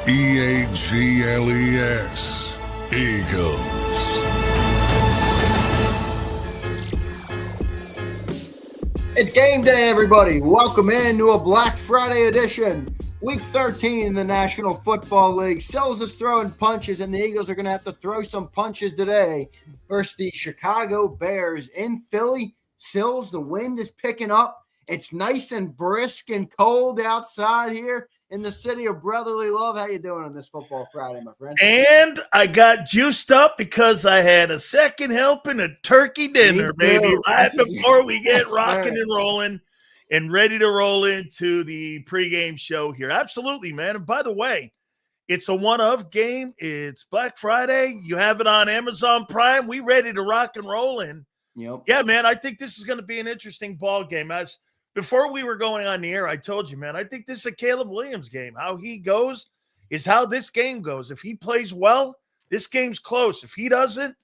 EAGLES, Eagles. It's game day, everybody. Welcome into a Black Friday edition. Week 13 in the National Football League. Sills is throwing punches, and the Eagles are going to have to throw some punches today versus the Chicago Bears in Philly. Sills, the wind is picking up. It's nice and brisk and cold outside here in the city of brotherly love. How you doing on this Football Friday, my friend? And I got juiced up because I had a second helping of turkey dinner, baby, right before we get rocking and rolling and ready to roll into the pregame show here. Absolutely, man. And by the way, it's a one-of game. It's Black Friday. You have it on Amazon Prime. We ready to rock and roll in. Yep. Yeah, man, I think this is going to be an interesting ball game. As before we were going on the air, I told you, man, I think this is a Caleb Williams game. How he goes is how this game goes. If he plays well, this game's close. If he doesn't,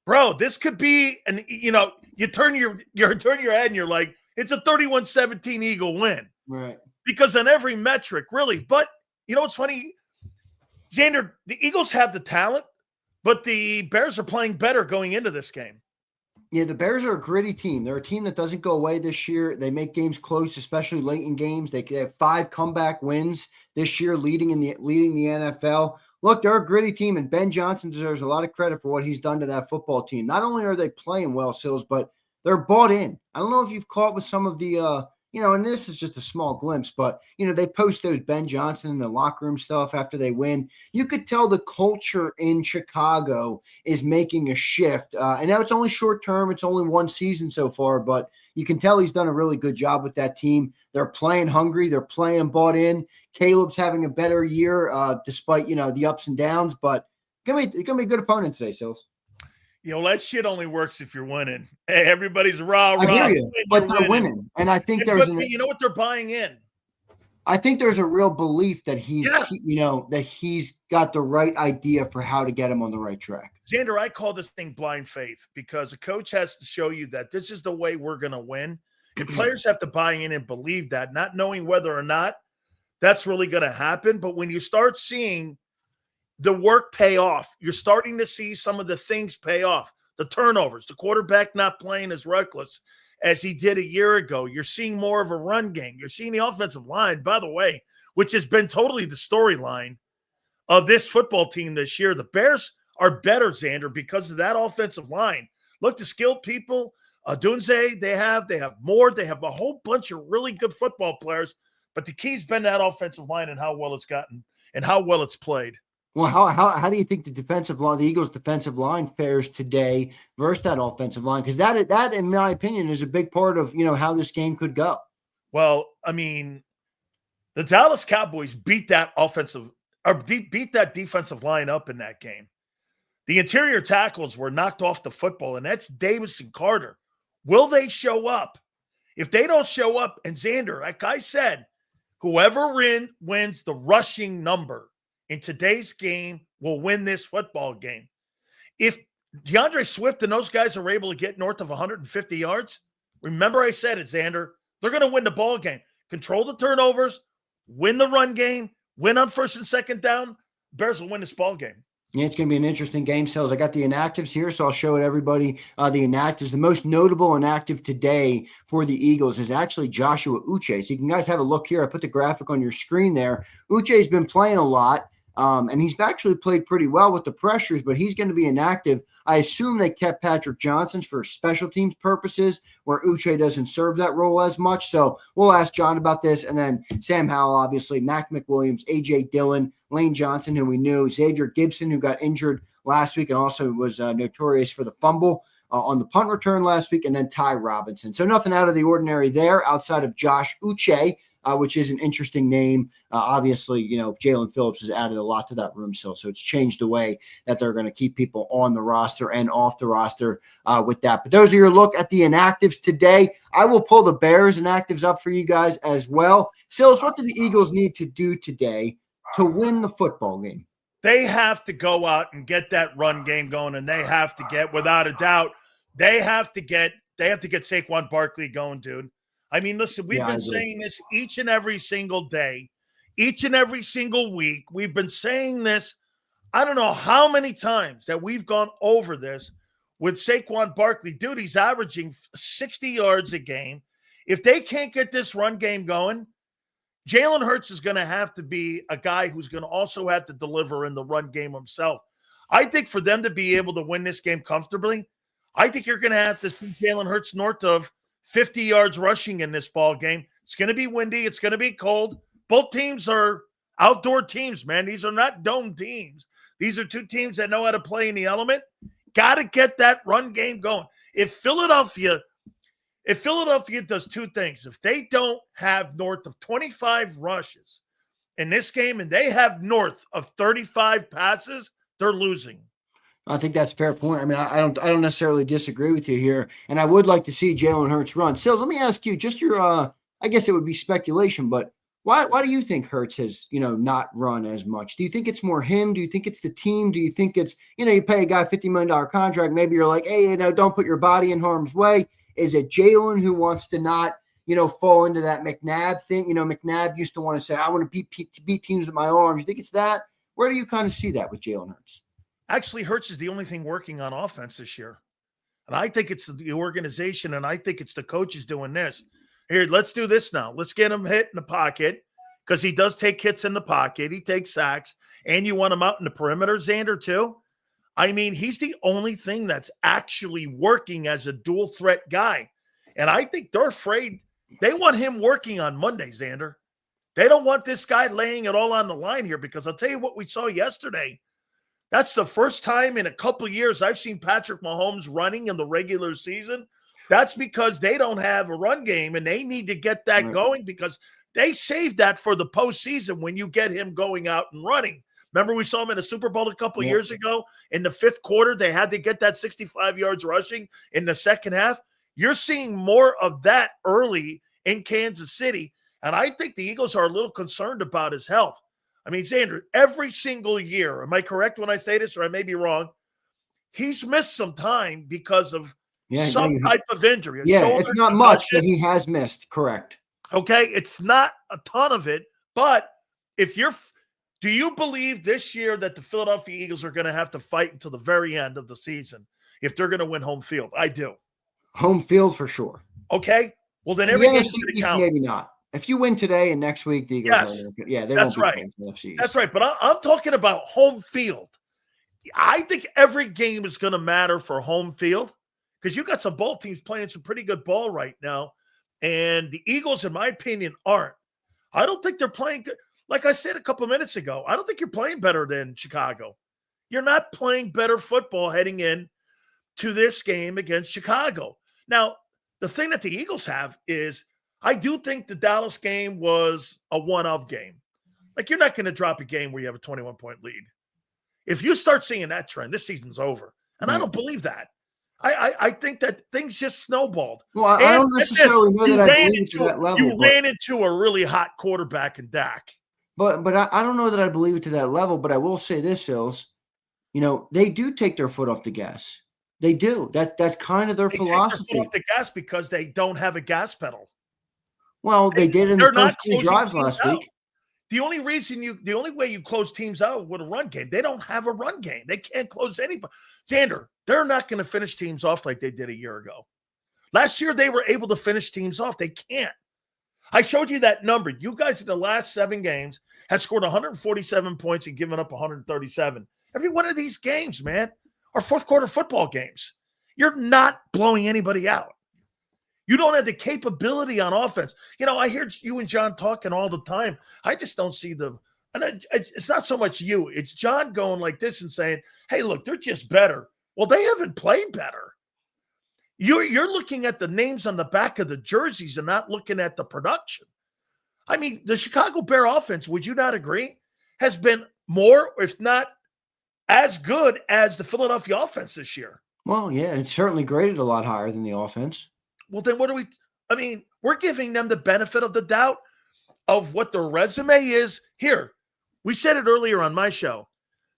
bro, this could be you turn your head and you're like, it's a 31-17 Eagle win. Right. Because on every metric, really. But you know what's funny? Zander, the Eagles have the talent, but the Bears are playing better going into this game. Yeah, the Bears are a gritty team. They're a team that doesn't go away this year. They make games close, especially late in games. They have 5 comeback wins this year, leading the NFL. Look, they're a gritty team, and Ben Johnson deserves a lot of credit for what he's done to that football team. Not only are they playing well, Sills, but they're bought in. I don't know if you've caught with some of the and this is just a small glimpse, but, they post those Ben Johnson and the locker room stuff after they win. You could tell the culture in Chicago is making a shift. And now it's only short term. It's only one season so far, but you can tell he's done a really good job with that team. They're playing hungry. They're playing bought in. Caleb's having a better year despite, the ups and downs, but it's going to be a good opponent today, Sills. That shit only works if you're winning. Hey, everybody's rah. I hear you, but they're winning. And I think you know what they're buying in? I think there's a real belief that he's got the right idea for how to get him on the right track. Zander, I call this thing blind faith because a coach has to show you that this is the way we're going to win. And players have to buy in and believe that, not knowing whether or not that's really going to happen. But when you start seeing the work pay off, you're starting to see some of the things pay off. The turnovers, the quarterback not playing as reckless as he did a year ago. You're seeing more of a run game. You're seeing the offensive line, by the way, which has been totally the storyline of this football team this year. The Bears are better, Zander, because of that offensive line. Look, the skilled people, Dunze, they have more. They have a whole bunch of really good football players, but the key's been that offensive line and how well it's gotten and how well it's played. Well, how do you think the Eagles' defensive line fares today versus that offensive line? Because that, in my opinion, is a big part of how this game could go. Well, I mean, the Dallas Cowboys beat that defensive line up in that game. The interior tackles were knocked off the football, and that's Davis and Carter. Will they show up? If they don't show up, and Zander, like I said, whoever wins the rushing number in today's game will win this football game. If DeAndre Swift and those guys are able to get north of 150 yards, remember I said it, Zander, they're going to win the ball game. Control the turnovers, win the run game, win on first and second down. Bears will win this ball game. Yeah, it's going to be an interesting game, Sills. I got the inactives here, so I'll show it everybody. The inactives, the most notable inactive today for the Eagles is actually Joshua Uche. So you can guys have a look here. I put the graphic on your screen there. Uche's been playing a lot. And he's actually played pretty well with the pressures, but he's going to be inactive. I assume they kept Patrick Johnson for special teams purposes, where Uche doesn't serve that role as much. So we'll ask John about this. And then Sam Howell, obviously, Mac McWilliams, A.J. Dillon, Lane Johnson, who we knew, Xavier Gibson, who got injured last week and also was notorious for the fumble on the punt return last week, and then Ty Robinson. So nothing out of the ordinary there outside of Josh Uche, which is an interesting name. Obviously, Jalen Phillips has added a lot to that room still, so it's changed the way that they're going to keep people on the roster and off the roster with that. But those are your look at the inactives today. I will pull the Bears inactives up for you guys as well. Sills, what do the Eagles need to do today to win the football game? They have to go out and get that run game going, and they have to get, without a doubt, they have to get Saquon Barkley going, dude. I mean, listen, we've been saying this each and every single day. each and every single week. We've been saying this, I don't know how many times that we've gone over this with Saquon Barkley. Dude, he's averaging 60 yards a game. If they can't get this run game going, Jalen Hurts is going to have to be a guy who's going to also have to deliver in the run game himself. I think for them to be able to win this game comfortably, I think you're going to have to see Jalen Hurts north of 50 yards rushing in this ball game. It's going to be windy. It's going to be cold. Both teams are outdoor teams, man. These are not dome teams. These are two teams that know how to play in the element. Got to get that run game going. If Philadelphia does two things, if they don't have north of 25 rushes in this game and they have north of 35 passes, they're losing. I think that's a fair point. I mean, I don't necessarily disagree with you here, and I would like to see Jalen Hurts run. Sills, let me ask you, just your, I guess it would be speculation, but why do you think Hurts has, not run as much? Do you think it's more him? Do you think it's the team? Do you think it's, you pay a guy $50 million contract, maybe you're like, hey, don't put your body in harm's way. Is it Jalen who wants to not, fall into that McNabb thing? McNabb used to want to say, I want to beat teams with my arms. You think it's that? Where do you kind of see that with Jalen Hurts? Actually, Hurts is the only thing working on offense this year. And I think it's the organization, and I think it's the coaches doing this. Here, let's do this now. Let's get him hit in the pocket, because he does take hits in the pocket. He takes sacks, and you want him out in the perimeter, Zander, too. I mean, he's the only thing that's actually working as a dual threat guy. And I think they're afraid. They want him working on Monday, Zander. They don't want this guy laying it all on the line here, because I'll tell you what we saw yesterday. That's the first time in a couple of years I've seen Patrick Mahomes running in the regular season. That's because they don't have a run game, and they need to get that going, because they saved that for the postseason when you get him going out and running. Remember, we saw him in the Super Bowl a couple of years ago. In the fifth quarter, they had to get that 65 yards rushing in the second half. You're seeing more of that early in Kansas City, and I think the Eagles are a little concerned about his health. I mean, Zander, every single year, am I correct when I say this, or I may be wrong, he's missed some time because of some type of injury. It's not much, but he has missed, correct. Okay, it's not a ton of it, but do you believe this year that the Philadelphia Eagles are going to have to fight until the very end of the season if they're going to win home field? I do. Home field for sure. Okay, well then every game's going to count. Maybe not. If you win today and next week, the Eagles that's right. That's right. But I'm talking about home field. I think every game is going to matter for home field, because you got some ball teams playing some pretty good ball right now, and the Eagles, in my opinion, aren't. I don't think they're playing good. Like I said a couple of minutes ago, I don't think you're playing better than Chicago. You're not playing better football heading in to this game against Chicago. Now, the thing that the Eagles have is, I do think the Dallas game was a one-of game. Like, you're not going to drop a game where you have a 21-point lead. If you start seeing that trend, this season's over. And I don't believe that. I think that things just snowballed. Well, I don't necessarily know that I believe to that level. You ran into a really hot quarterback in Dak. But I don't know that I believe it to that level, but I will say this, Sills. They do take their foot off the gas. They do. That's kind of their philosophy. Take their foot off the gas because they don't have a gas pedal. Well, they did in the first two drives last week. The only way you close teams out with a run game, they don't have a run game. They can't close anybody. Zander, they're not going to finish teams off like they did a year ago. Last year, they were able to finish teams off. They can't. I showed you that number. You guys in the last 7 games have scored 147 points and given up 137. Every one of these games, man, are fourth quarter football games. You're not blowing anybody out. You don't have the capability on offense. I hear you and John talking all the time. I just don't see it's not so much you. It's John going like this and saying, hey, look, they're just better. Well, they haven't played better. You're looking at the names on the back of the jerseys and not looking at the production. I mean, the Chicago Bear offense, would you not agree, has been more, if not as good as the Philadelphia offense this year? Well, yeah, it's certainly graded a lot higher than the offense. Well, then we're giving them the benefit of the doubt of what their resume is. Here, we said it earlier on my show.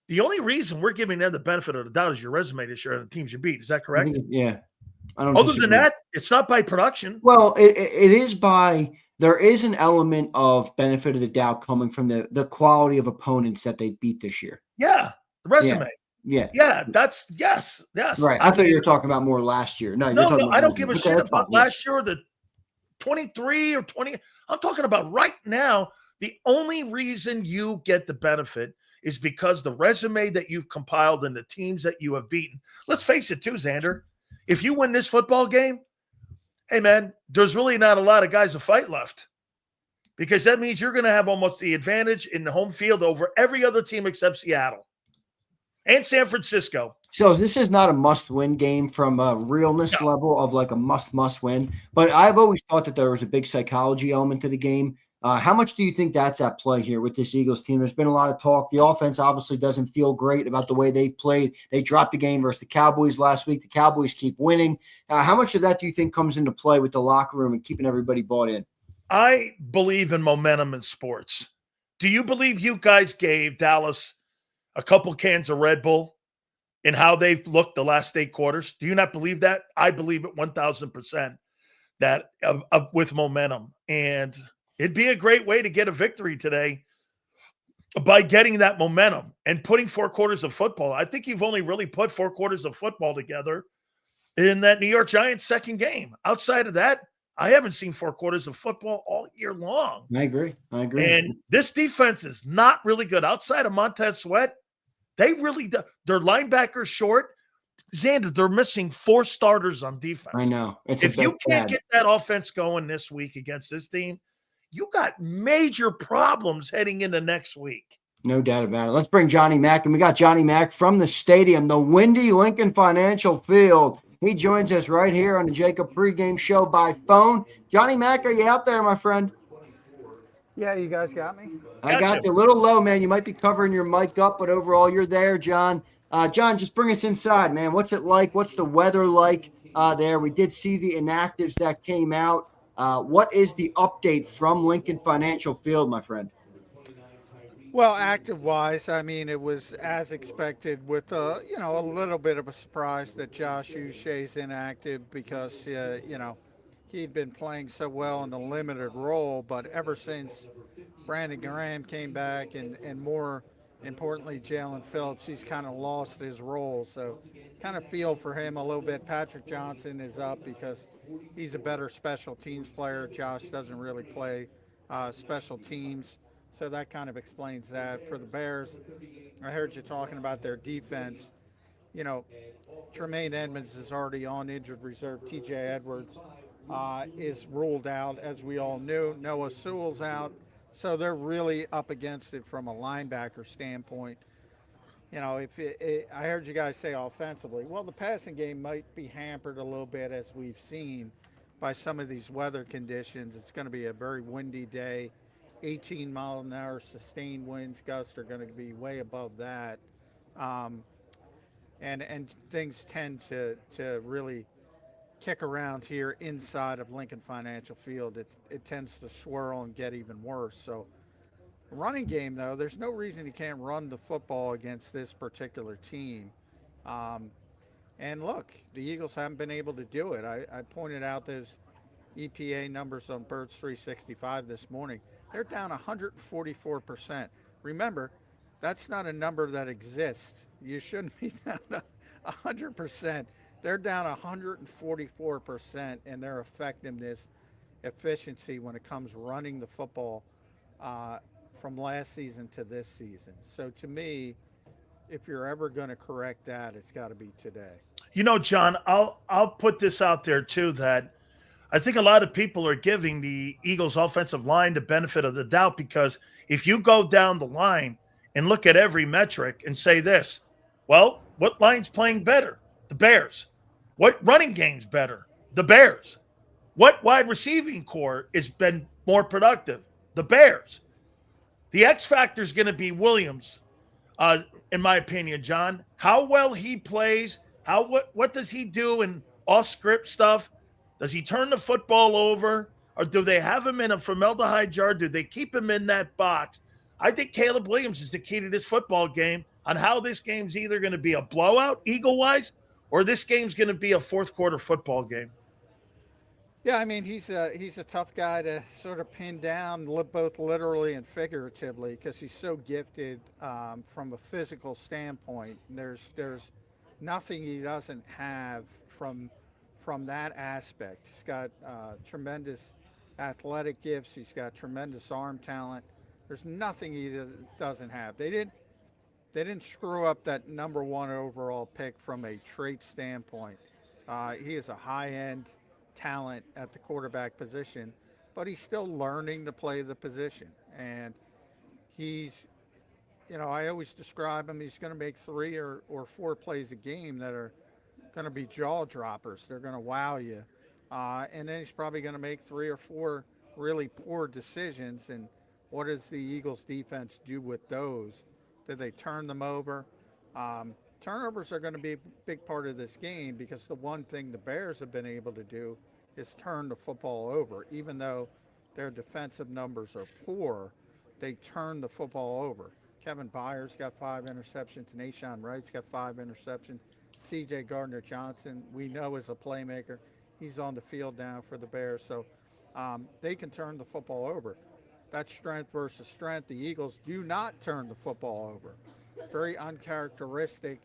The only reason we're giving them the benefit of the doubt is your resume this year and the teams you beat. Is that correct? Yeah. Other than that, it's not by production. Well, it is by there is an element of benefit of the doubt coming from the quality of opponents that they beat this year. Yeah, the resume. Yeah. That's yes. Right. I thought you were talking about more last year. No, you're talking about I don't resume. give a Okay, shit that's about fine. last year or the 23 or 20. I'm talking about right now. The only reason you get the benefit is because the resume that you've compiled and the teams that you have beaten. Let's face it too, Zander. If you win this football game, hey, man, there's really not a lot of guys to fight left, because that means you're going to have almost the advantage in the home field over every other team except Seattle and San Francisco. So this is not a must-win game from a realness level of like a must-win, but I've always thought that there was a big psychology element to the game. How much do you think that's at play here with this Eagles team? There's been a lot of talk. The offense obviously doesn't feel great about the way they've played. They dropped the game versus the Cowboys last week. The Cowboys keep winning. How much of that do you think comes into play with the locker room and keeping everybody bought in? I believe in momentum in sports. Do you believe you guys gave Dallas a couple cans of Red Bull in how they've looked the last 8 quarters? Do you not believe that? I believe it 1,000% that with momentum. And it'd be a great way to get a victory today by getting that momentum and putting 4 quarters of football. I think you've only really put 4 quarters of football together in that New York Giants second game. Outside of that, I haven't seen 4 quarters of football all year long. I agree. And this defense is not really good. Outside of Montez Sweat, they really do. Their linebackers short. Zander, they're missing 4 starters on defense. I know. If you can't get that offense going this week against this team, you got major problems heading into next week. No doubt about it. Let's bring Johnny Mack. And we got Johnny Mack from the stadium, the windy Lincoln Financial Field. He joins us right here on the JAKIB Pregame Show by phone. Johnny Mack, are you out there, my friend? Yeah, you guys got me? I got you a little low, man. You might be covering your mic up, but overall you're there, John. John, just bring us inside, man. What's it like? What's the weather like there? We did see the inactives that came out. What is the update from Lincoln Financial Field, my friend? Well, active-wise, I mean, it was as expected with, a little bit of a surprise that Josh Uche's inactive because, he'd been playing so well in the limited role. But ever since Brandon Graham came back and more importantly, Jalen Phillips, he's kind of lost his role. So kind of feel for him a little bit. Patrick Johnson is up because he's a better special teams player. Josh doesn't really play special teams. So that kind of explains that. For the Bears, I heard you talking about their defense. Tremaine Edmonds is already on injured reserve. TJ Edwards is ruled out, as we all knew. Noah Sewell's out. So they're really up against it from a linebacker standpoint. I heard you guys say offensively. Well, the passing game might be hampered a little bit, as we've seen, by some of these weather conditions. It's going to be a very windy day. 18-mile-an-hour sustained winds, gusts are going to be way above that. And things tend to really kick around here inside of Lincoln Financial Field. It tends to swirl and get even worse. So running game, though, there's no reason you can't run the football against this particular team. And look, the Eagles haven't been able to do it. I pointed out those EPA numbers on Birds 365 this morning. They're down 144%. Remember, that's not a number that exists. You shouldn't be down 100%. They're down 144% in their effectiveness, efficiency when it comes running the football from last season to this season. So to me, if you're ever going to correct that, it's got to be today. John, I'll put this out there too, that I think a lot of people are giving the Eagles offensive line the benefit of the doubt, because if you go down the line and look at every metric and say this, well, what line's playing better? The Bears. What running game's better? The Bears. What wide receiving core has been more productive? The Bears. The X factor is going to be Williams, in my opinion, John. How well he plays, what does he do in off-script stuff? Does he turn the football over, or do they have him in a formaldehyde jar? Do they keep him in that box? I think Caleb Williams is the key to this football game on how this game's either going to be a blowout, Eagle-wise, or this game's going to be a fourth-quarter football game. Yeah, I mean he's a tough guy to sort of pin down, both literally and figuratively, because he's so gifted from a physical standpoint. There's nothing he doesn't have from that aspect. He's got tremendous athletic gifts. He's got tremendous arm talent. There's nothing he doesn't have. They didn't screw up that number one overall pick from a trait standpoint. He is a high end talent at the quarterback position, but he's still learning to play the position. And he's, I always describe him, he's going to make 3 or 4 plays a game that are going to be jaw droppers. They're going to wow you. And then he's probably going to make 3 or 4 really poor decisions. And what does the Eagles defense do with those? Do they turn them over? Turnovers are going to be a big part of this game, because the one thing the Bears have been able to do is turn the football over. Even though their defensive numbers are poor, they turn the football over. Kevin Byers got 5 interceptions. Nashawn Wright's got 5 interceptions. C.J. Gardner-Johnson, we know, is a playmaker. He's on the field now for the Bears. So they can turn the football over. That's strength versus strength. The Eagles do not turn the football over. Very uncharacteristic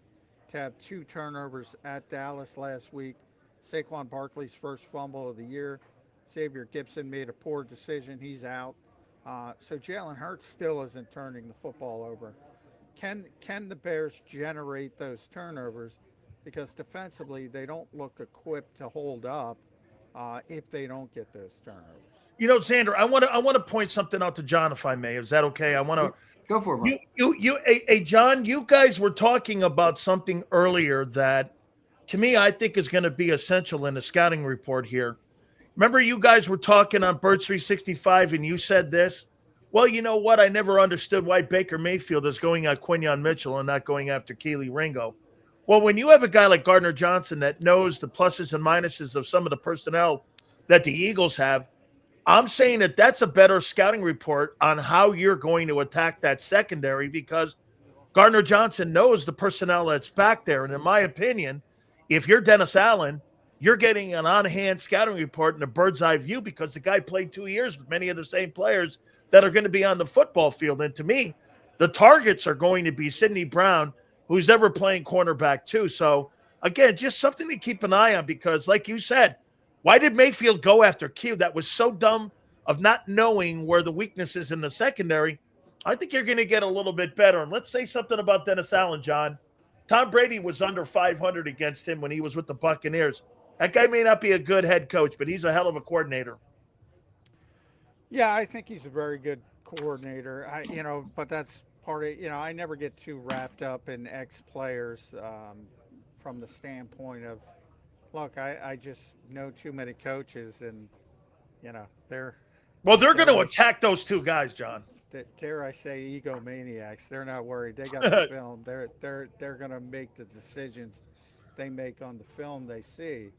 to have 2 turnovers at Dallas last week. Saquon Barkley's first fumble of the year. Xavier Gipson made a poor decision. He's out. So Jalen Hurts still isn't turning the football over. Can the Bears generate those turnovers? Because defensively, they don't look equipped to hold up if they don't get those turnovers. Xander, I want to point something out to John, if I may. Is that okay? I want to go for it. Hey, John, you guys were talking about something earlier that, to me, I think is going to be essential in the scouting report here. Remember, you guys were talking on Birds 365, and you said this. Well, you know what? I never understood why Baker Mayfield is going at Quinyon Mitchell and not going after Keely Ringo. Well, when you have a guy like Gardner Johnson that knows the pluses and minuses of some of the personnel that the Eagles have, I'm saying that that's a better scouting report on how you're going to attack that secondary, because Gardner Johnson knows the personnel that's back there. And in my opinion, if you're Dennis Allen, you're getting an on-hand scouting report and a bird's eye view, because the guy played 2 years with many of the same players that are going to be on the football field. And to me, the targets are going to be Sidney Brown, who's ever playing cornerback too. So again, just something to keep an eye on, because like you said, why did Mayfield go after Q? That was so dumb of not knowing where the weakness is in the secondary. I think you're going to get a little bit better. And let's say something about Dennis Allen, John. Tom Brady was under 500 against him when he was with the Buccaneers. That guy may not be a good head coach, but he's a hell of a coordinator. Yeah, I think he's a very good coordinator. But that's part of, I never get too wrapped up in ex-players from the standpoint of, look, I just know too many coaches, and, they're going to attack those 2 guys, John. Dare I say, egomaniacs. They're not worried. They got the film. They're going to make the decisions they make on the film they see.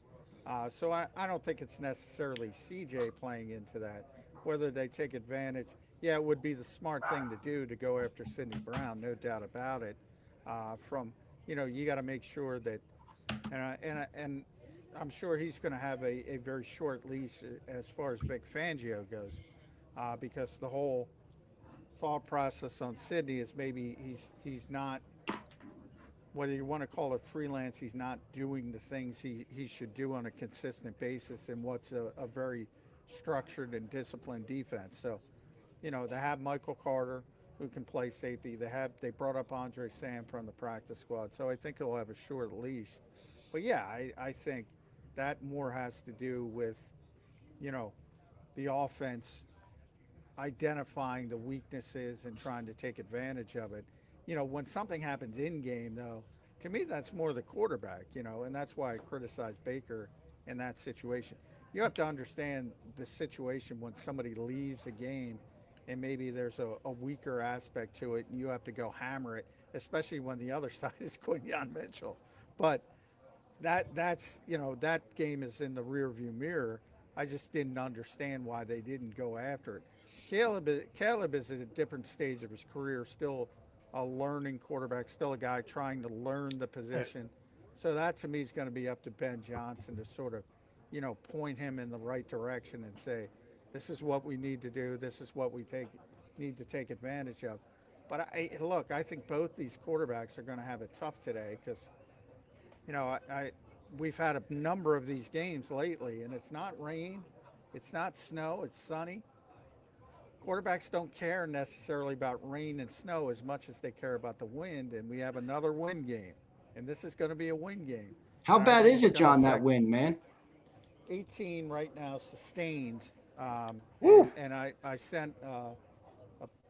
So I don't think it's necessarily CJ playing into that. Whether they take advantage, it would be the smart thing to do to go after Sidney Brown, no doubt about it. You got to make sure that, and I'm sure he's going to have a very short leash as far as Vic Fangio goes, because the whole thought process on Sidney is maybe he's not, whether you want to call it freelance, he's not doing the things he should do on a consistent basis in what's a very structured and disciplined defense. So, they have Michael Carter, who can play safety. They brought up Andre Sam from the practice squad. So I think he'll have a short leash. But I think that more has to do with, the offense identifying the weaknesses and trying to take advantage of it. When something happens in game, though, to me, that's more the quarterback, and that's why I criticize Baker in that situation. You have to understand the situation when somebody leaves a game and maybe there's a weaker aspect to it, and you have to go hammer it, especially when the other side is Quinyon Mitchell. But that's that game is in the rearview mirror. I just didn't understand why they didn't go after it. Caleb is at a different stage of his career, still a learning quarterback, still a guy trying to learn the position. So that, to me, is going to be up to Ben Johnson to sort of, point him in the right direction and say, this is what we need to do. This is what we need to take advantage of. But I think both these quarterbacks are going to have it tough today because, we've had a number of these games lately, and it's not rain, it's not snow, it's sunny. Quarterbacks don't care necessarily about rain and snow as much as they care about the wind, and we have another wind game, and this is going to be a wind game. How bad is it, John, that wind, man? 18 right now sustained, and I sent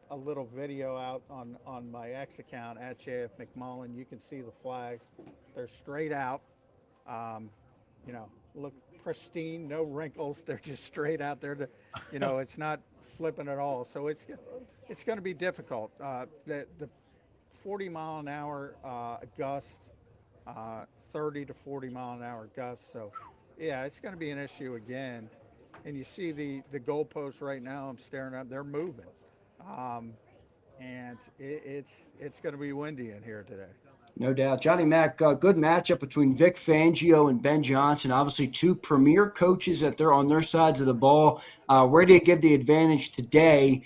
a little video out on my X account at JF McMullen. You can see the flags. They're straight out, look pristine, no wrinkles. They're just straight out there. It's not flipping at all. So it's going to be difficult. The 40 mile an hour gusts, 30 to 40 mile an hour gusts. So yeah, it's going to be an issue again. And you see the goalposts right now. I'm staring at. They're moving. And it's going to be windy in here today. No doubt. Johnny Mac, good matchup between Vic Fangio and Ben Johnson. Obviously, two premier coaches that they're on their sides of the ball. Where do you give the advantage today?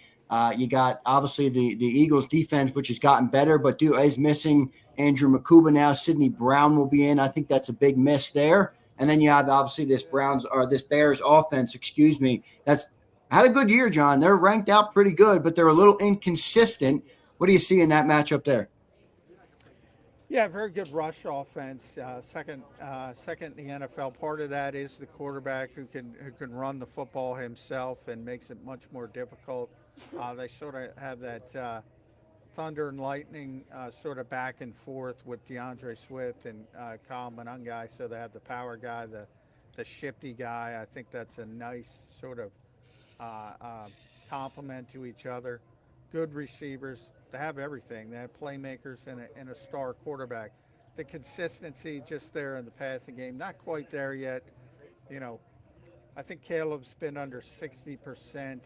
You got, obviously, the Eagles' defense, which has gotten better, but is missing Andrew Makuba now. Sidney Brown will be in. I think that's a big miss there. And then you have, obviously, this Bears offense, that's had a good year, John. They're ranked out pretty good, but they're a little inconsistent. What do you see in that matchup there? Yeah, very good rush offense. Second in the NFL. Part of that is the quarterback who can run the football himself and makes it much more difficult. They sort of have that thunder and lightning sort of back and forth with DeAndre Swift and Kyle Monangai. So they have the power guy, the shifty guy. I think that's a nice sort of complement to each other. Good receivers. They have everything. They have playmakers and a star quarterback. The consistency just there in the passing game, not quite there yet. I think Caleb's been under 60%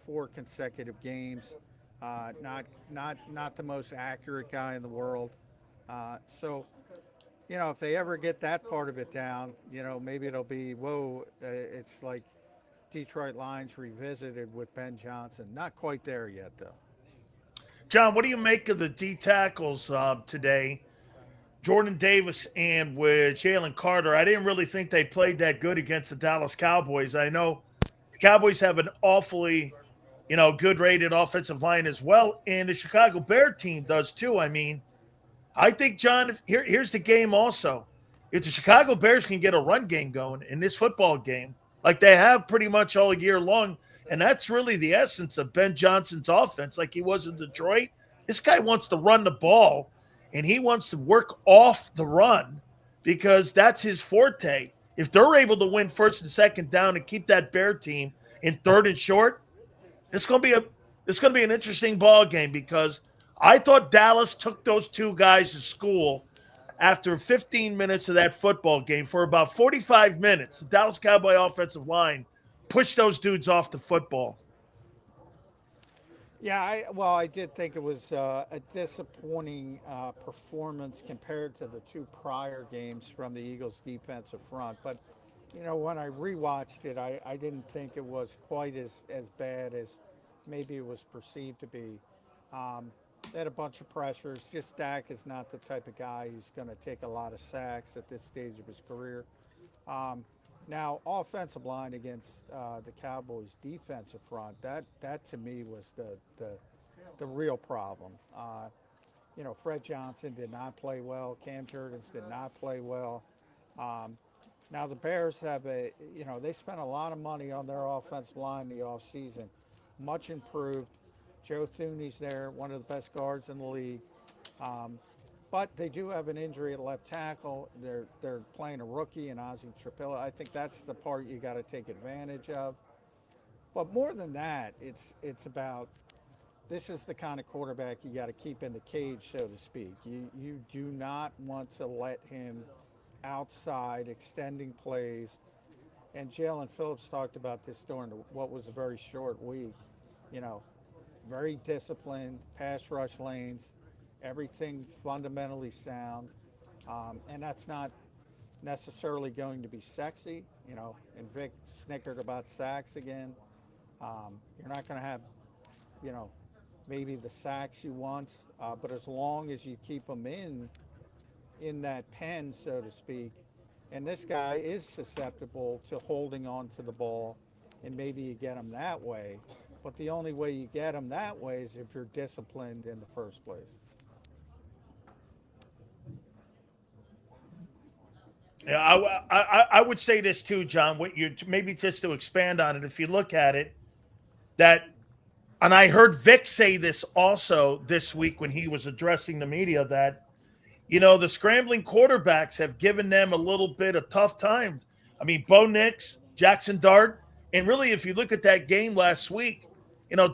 4 consecutive games. Not the most accurate guy in the world. So, if they ever get that part of it down, maybe it'll be, it's like Detroit Lions revisited with Ben Johnson. Not quite there yet, though. John, what do you make of the D tackles today? Jordan Davis and with Jalen Carter. I didn't really think they played that good against the Dallas Cowboys. I know the Cowboys have an awfully, good rated offensive line as well, and the Chicago Bear team does too. I mean, I think, John, here's the game also. If the Chicago Bears can get a run game going in this football game, like they have pretty much all year long, and that's really the essence of Ben Johnson's offense, like he was in Detroit. This guy wants to run the ball, and he wants to work off the run because that's his forte. If they're able to win first and second down and keep that Bear team in third and short, it's going to be an interesting ball game because I thought Dallas took those two guys to school after 15 minutes of that football game. For about 45 minutes, the Dallas Cowboy offensive line push those dudes off the football. Yeah, I did think it was a disappointing performance compared to the 2 prior games from the Eagles' defensive front. But, when I rewatched it, I didn't think it was quite as bad as maybe it was perceived to be. They had a bunch of pressures. Just Dak is not the type of guy who's going to take a lot of sacks at this stage of his career. Now, offensive line against the Cowboys' defensive front, that to me was the real problem. Fred Johnson did not play well. Cam Jurgens did not play well. Now, the Bears have they spent a lot of money on their offensive line in the offseason. Much improved. Joe Thuney's there, one of the best guards in the league. But they do have an injury at left tackle. They're playing a rookie in Ozzie Trapilla. I think that's the part you got to take advantage of. But more than that, it's about this is the kind of quarterback you got to keep in the cage, so to speak. You do not want to let him outside extending plays. And Jalen Phillips talked about this during what was a very short week. Very disciplined, pass rush lanes. Everything fundamentally sound, and that's not necessarily going to be sexy, and Vic snickered about sacks again. You're not going to have, maybe the sacks you want, but as long as you keep them in that pen, so to speak, and this guy is susceptible to holding on to the ball, and maybe you get him that way. But the only way you get him that way is if you're disciplined in the first place. Yeah, I would say this too, John. What you maybe just to expand on it, if you look at it, that, and I heard Vic say this also this week when he was addressing the media, that the scrambling quarterbacks have given them a little bit of tough time. I mean, Bo Nix, Jackson Dart, and really, if you look at that game last week,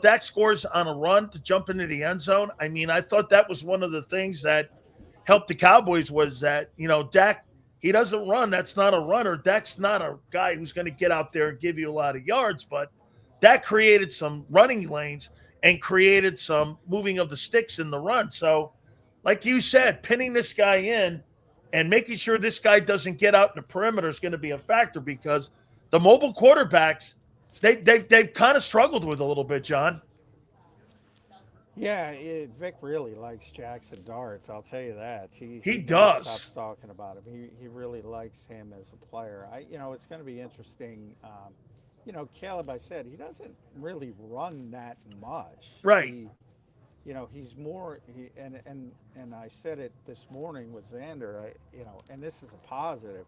Dak scores on a run to jump into the end zone. I mean, I thought that was one of the things that helped the Cowboys was that, Dak, he doesn't run. That's not a runner. Dak's not a guy who's going to get out there and give you a lot of yards, but that created some running lanes and created some moving of the sticks in the run. So, like you said, pinning this guy in and making sure this guy doesn't get out in the perimeter is going to be a factor, because the mobile quarterbacks, they've kind of struggled with a little bit, John. Yeah, Vic really likes Jackson Darts. I'll tell you that. He never does. stops talking about him. He really likes him as a player. It's going to be interesting. Caleb, I said, he doesn't really run that much. Right. He's more. And I said it this morning with Zander. And this is a positive.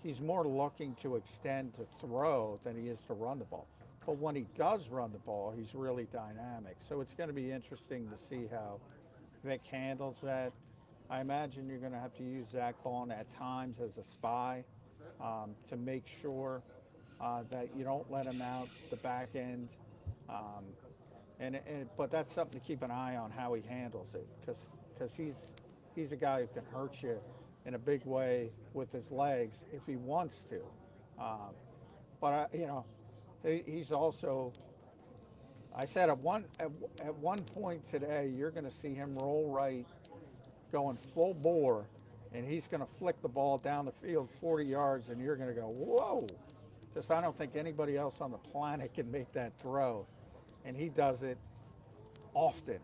He's more looking to extend to throw than he is to run the ball. But when he does run the ball, he's really dynamic. So it's going to be interesting to see how Vic handles that. I imagine you're going to have to use Zach Bond at times as a spy to make sure that you don't let him out the back end. But that's something to keep an eye on, how he handles it, because he's a guy who can hurt you in a big way with his legs if he wants to. He's also, I said at one point today, you're going to see him roll right, going full bore, and he's going to flick the ball down the field 40 yards, and you're going to go, whoa, because I don't think anybody else on the planet can make that throw, and he does it often.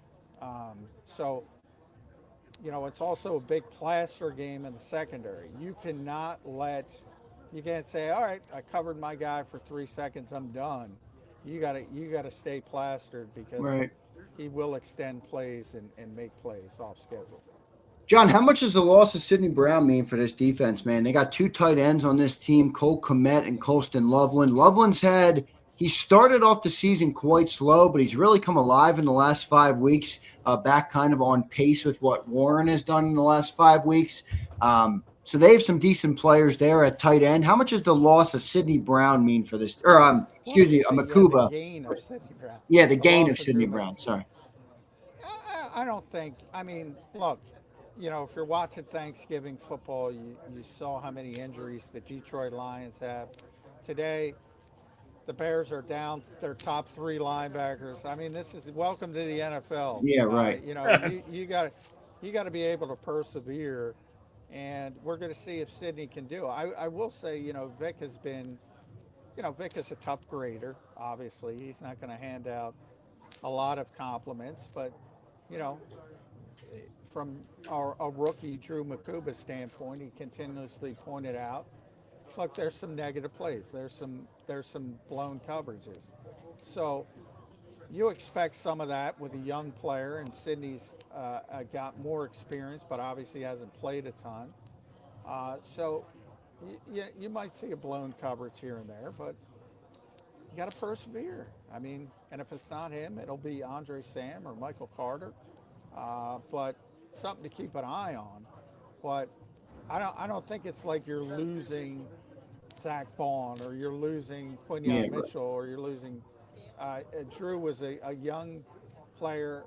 It's also a big plaster game in the secondary. You can't say, all right, I covered my guy for 3 seconds, I'm done. You gotta stay plastered, because he will extend plays and make plays off schedule. John, how much does the loss of Sidney Brown mean for this defense, man? They got two tight ends on this team, Cole Kmet and Colston Loveland. He started off the season quite slow, but he's really come alive in the last 5 weeks, back kind of on pace with what Warren has done in the last 5 weeks. So they have some decent players there at tight end. How much does the loss of Sidney Brown mean for this? Or, Makuba. The gain of Sidney Brown. Yeah, the gain of Sidney Brown. Sorry. I don't think. Look, if you're watching Thanksgiving football, you saw how many injuries the Detroit Lions have. Today, the Bears are down their top 3 linebackers. This is welcome to the NFL. Yeah, right. You got to be able to persevere, and we're going to see if Sidney can do it. I will say, Vic has been, Vic is a tough grader. Obviously, he's not going to hand out a lot of compliments, but from a rookie Drew Makuba's standpoint, he continuously pointed out, look, there's some negative plays. There's some blown coverages. So you expect some of that with a young player, and Sidney's got more experience, but obviously hasn't played a ton. So you might see a blown coverage here and there, but you got to persevere. And if it's not him, it'll be Andre Sam or Michael Carter. But something to keep an eye on. But I don't think it's like you're losing Zach Bond or you're losing Quinyon Mitchell or you're losing Drew was a young player,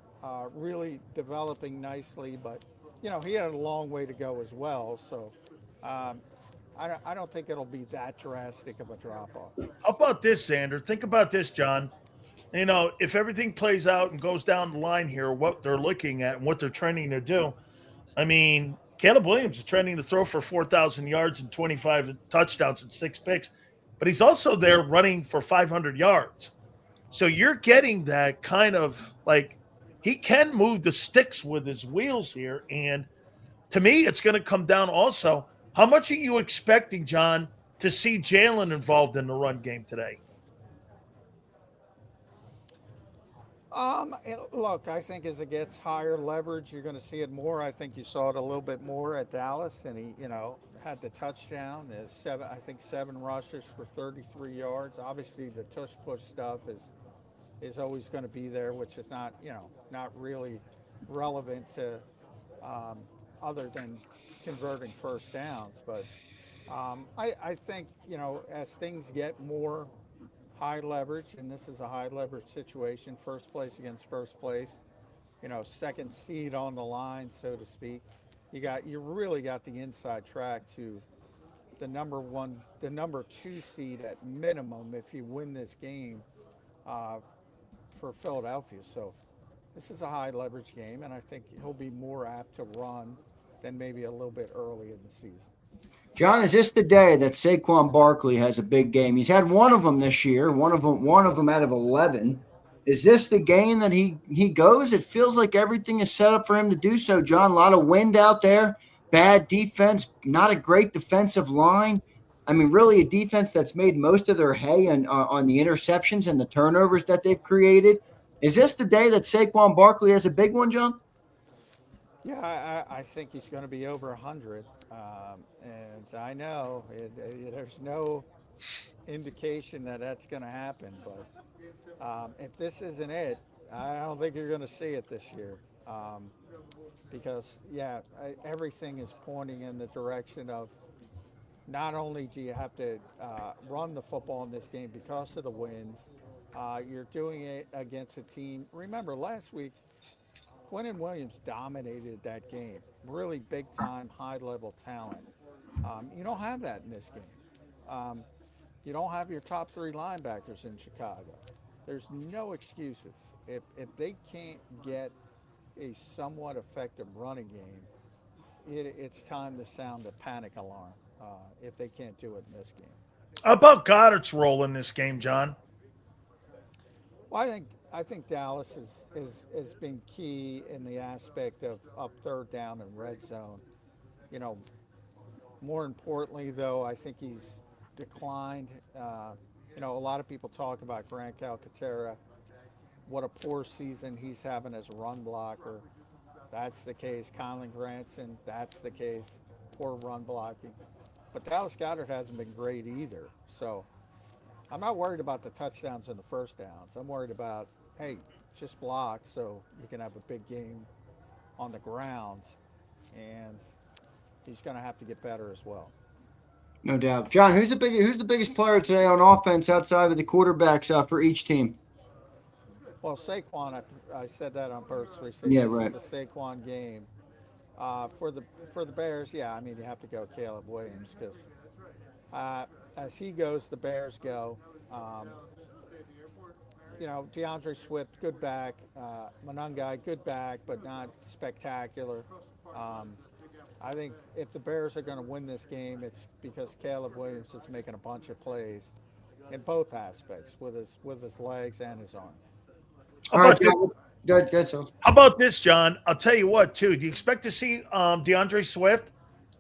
really developing nicely, but he had a long way to go as well. So I don't think it'll be that drastic of a drop off. How about this, Zander? Think about this, John. If everything plays out and goes down the line here, what they're looking at and what they're training to do, Caleb Williams is trending to throw for 4,000 yards and 25 touchdowns and 6 picks, but he's also there running for 500 yards. So you're getting that kind of like he can move the sticks with his wheels here. And to me, it's going to come down also. How much are you expecting, John, to see Jalen involved in the run game today? Look, I think as it gets higher leverage, you're going to see it more. I think you saw it a little bit more at Dallas, and he, had the touchdown. I think 7 rushes for 33 yards. Obviously, the tush push stuff is always going to be there, which is not really relevant to other than converting first downs. But I think as things get more high leverage, and this is a high leverage situation, first place against first place, second seed on the line, so to speak. You really got the inside track to the number 2 seed at minimum if you win this game for Philadelphia. So this is a high leverage game, and I think he'll be more apt to run than maybe a little bit early in the season. John, is this the day that Saquon Barkley has a big game? He's had one of them this year, one of them out of 11. Is this the game that he goes? It feels like everything is set up for him to do so, John. A lot of wind out there, bad defense, not a great defensive line. I mean, really a defense that's made most of their hay on the interceptions and the turnovers that they've created. Is this the day that Saquon Barkley has a big one, John? Yeah, I think he's going to be over 100. And I know there's no indication that that's going to happen. But if this isn't it, I don't think you're going to see it this year. Because, everything is pointing in the direction of not only do you have to run the football in this game because of the wind, you're doing it against a team. Remember, last week, Quinnen Williams dominated that game. Really big-time, high-level talent. You don't have that in this game. You don't have your top 3 linebackers in Chicago. There's no excuses. If they can't get a somewhat effective running game, it's time to sound the panic alarm if they can't do it in this game. How about Goddard's role in this game, John? Well, I think Dallas has been key in the aspect of up third down and red zone. More importantly, though, I think he's declined. A lot of people talk about Grant Calcaterra, what a poor season he's having as a run blocker. That's the case. Colin Granson, that's the case. Poor run blocking. But Dallas Goedert hasn't been great either. So I'm not worried about the touchdowns and the first downs. I'm worried about, hey, just block so you can have a big game on the ground. And he's going to have to get better as well. No doubt. John, who's the biggest player today on offense outside of the quarterbacks for each team? Well, Saquon, I said that on purpose. Yeah, right. It's a Saquon game. For the Bears, you have to go Caleb Williams because as he goes, the Bears go. DeAndre Swift, good back. Monangai, good back, but not spectacular. I think if the Bears are going to win this game, it's because Caleb Williams is making a bunch of plays in both aspects, with his legs and his arm. How about this, John? I'll tell you what, too. Do you expect to see DeAndre Swift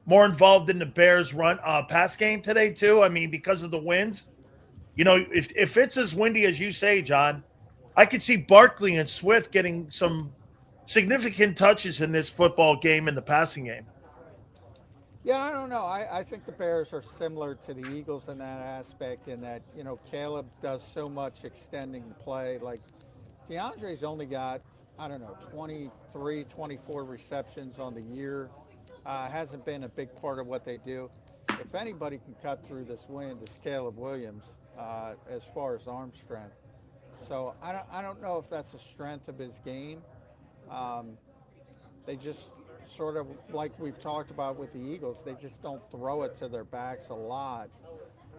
more involved in the Bears' run pass game today, too? I mean, because of the winds. If it's as windy as you say, John, I could see Barkley and Swift getting some significant touches in this football game in the passing game. Yeah, I don't know. I think the Bears are similar to the Eagles in that aspect, in that, Caleb does so much extending the play. Like, DeAndre's only got, 23, 24 receptions on the year. Hasn't been a big part of what they do. If anybody can cut through this wind, it's Caleb Williams as far as arm strength. So I don't know if that's a strength of his game. They just sort of, like we've talked about with the Eagles, they just don't throw it to their backs a lot.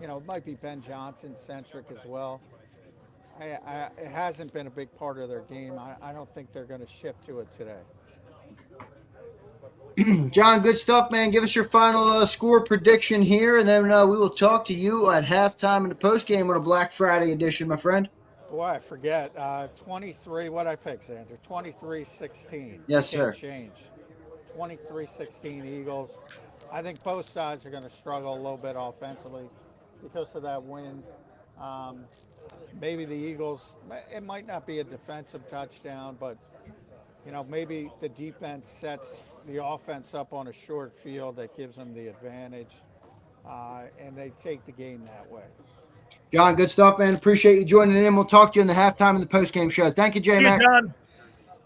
It might be Ben Johnson centric as well. It hasn't been a big part of their game. I don't think they're going to shift to it today. John, good stuff, man. Give us your final score prediction here, and then we will talk to you at halftime in the postgame on a Black Friday edition, my friend. Boy, I forget. 23, what I pick, Xander? 23-16. Yes, Can't sir. change. 23-16 Eagles. I think both sides are going to struggle a little bit offensively because of that wind. Maybe the Eagles, it might not be a defensive touchdown, but, maybe the defense sets the offense up on a short field that gives them the advantage, and they take the game that way. John, good stuff, man. Appreciate you joining in. We'll talk to you in the halftime in the postgame show. Thank you, J-Mac. John.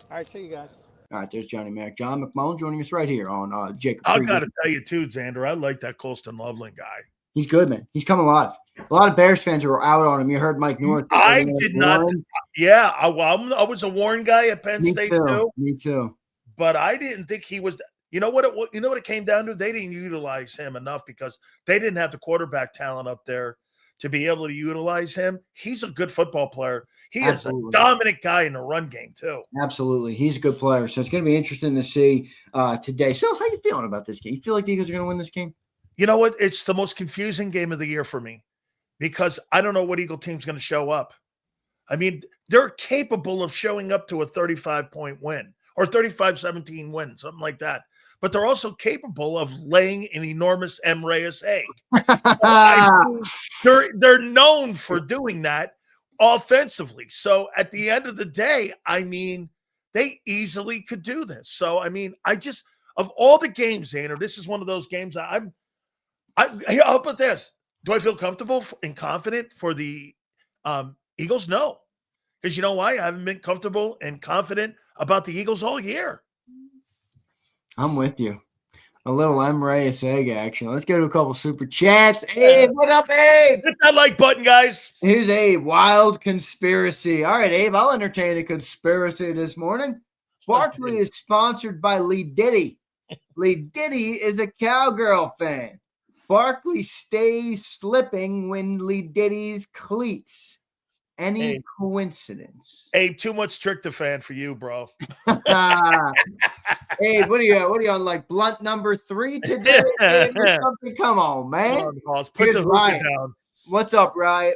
All right, see you guys. All right, there's Johnny Mac. John McMullen joining us right here on JAKIB. I got to tell you, too, Xander, I like that Colston Loveland guy. He's good, man. He's coming alive. A lot of Bears fans were out on him. You heard Mike North. I did not. Yeah, I was a Warren guy at Penn State, too. Me too. But I didn't think he was – you know what it came down to? They didn't utilize him enough because they didn't have the quarterback talent up there to be able to utilize him. He's a good football player. He Absolutely. Is a dominant guy in the run game, too. Absolutely. He's a good player. So it's going to be interesting to see today. Sales, how you feeling about this game? You feel like the Eagles are going to win this game? You know what? It's the most confusing game of the year for me because I don't know what Eagle team's going to show up. I mean, they're capable of showing up to a 35-point win or 35-17 win, something like that. But they're also capable of laying an enormous M. Reyes egg. They're known for doing that offensively. So at the end of the day, I mean, they easily could do this. So, I mean, of all the games, Xander, this is one of those games I'll put this. Do I feel comfortable and confident for the Eagles? No. Because you know why? I haven't been comfortable and confident about the Eagles all year. I'm with you. A little M. Reyes egg action. Let's go to a couple super chats. Abe, what up, Abe? Hit that like button, guys. Here's Abe. Wild conspiracy. All right, Abe, I'll entertain a conspiracy this morning. Barkley is sponsored by Lee Diddy. Lee Diddy is a cowgirl fan. Barkley stays slipping when Lee Diddy's cleats. Any coincidence? Abe, too much Trickter fan for you, bro. Abe, what are you on, like blunt number 3 today? Abe, come on, man. Put the hookah down. What's up, Riot?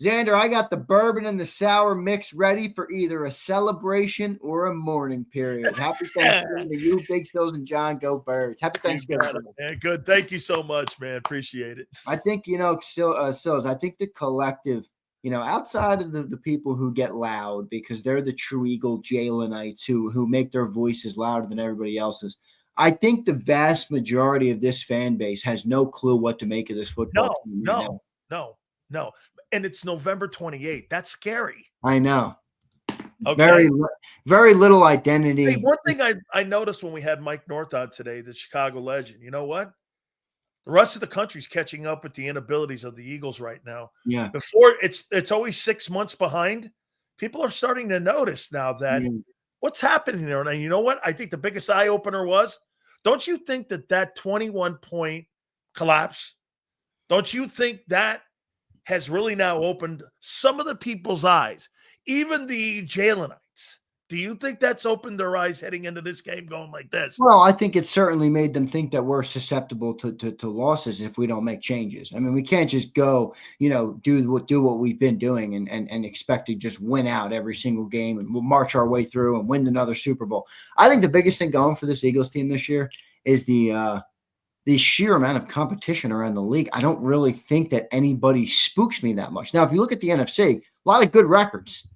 Xander, I got the bourbon and the sour mix ready for either a celebration or a mourning period. Happy Thanksgiving to you, Big Stills and John. Go Birds. Happy Thanksgiving. Good. Thank you so much, man. Appreciate it. I think, Sills, I think the collective, outside of the people who get loud because they're the true Eagle Jalenites who make their voices louder than everybody else's, I think the vast majority of this fan base has no clue what to make of this football team. No. And it's November 28th. That's scary. I know. Okay. Very, very little identity. Hey, one thing I noticed when we had Mike North on today, the Chicago legend, you know what? The rest of the country's catching up with the inabilities of the Eagles right now. Yeah. Before it's always 6 months behind. People are starting to notice now that what's happening there. And you know what? I think the biggest eye opener was, don't you think that 21-point collapse, don't you think that has really now opened some of the people's eyes, even the Jalenites? Do you think that's opened their eyes heading into this game going like this? Well, I think it certainly made them think that we're susceptible to losses if we don't make changes. I mean, we can't just go, do what we've been doing and expect to just win out every single game and we'll march our way through and win another Super Bowl. I think the biggest thing going for this Eagles team this year is the sheer amount of competition around the league. I don't really think that anybody spooks me that much. Now, if you look at the NFC, a lot of good records,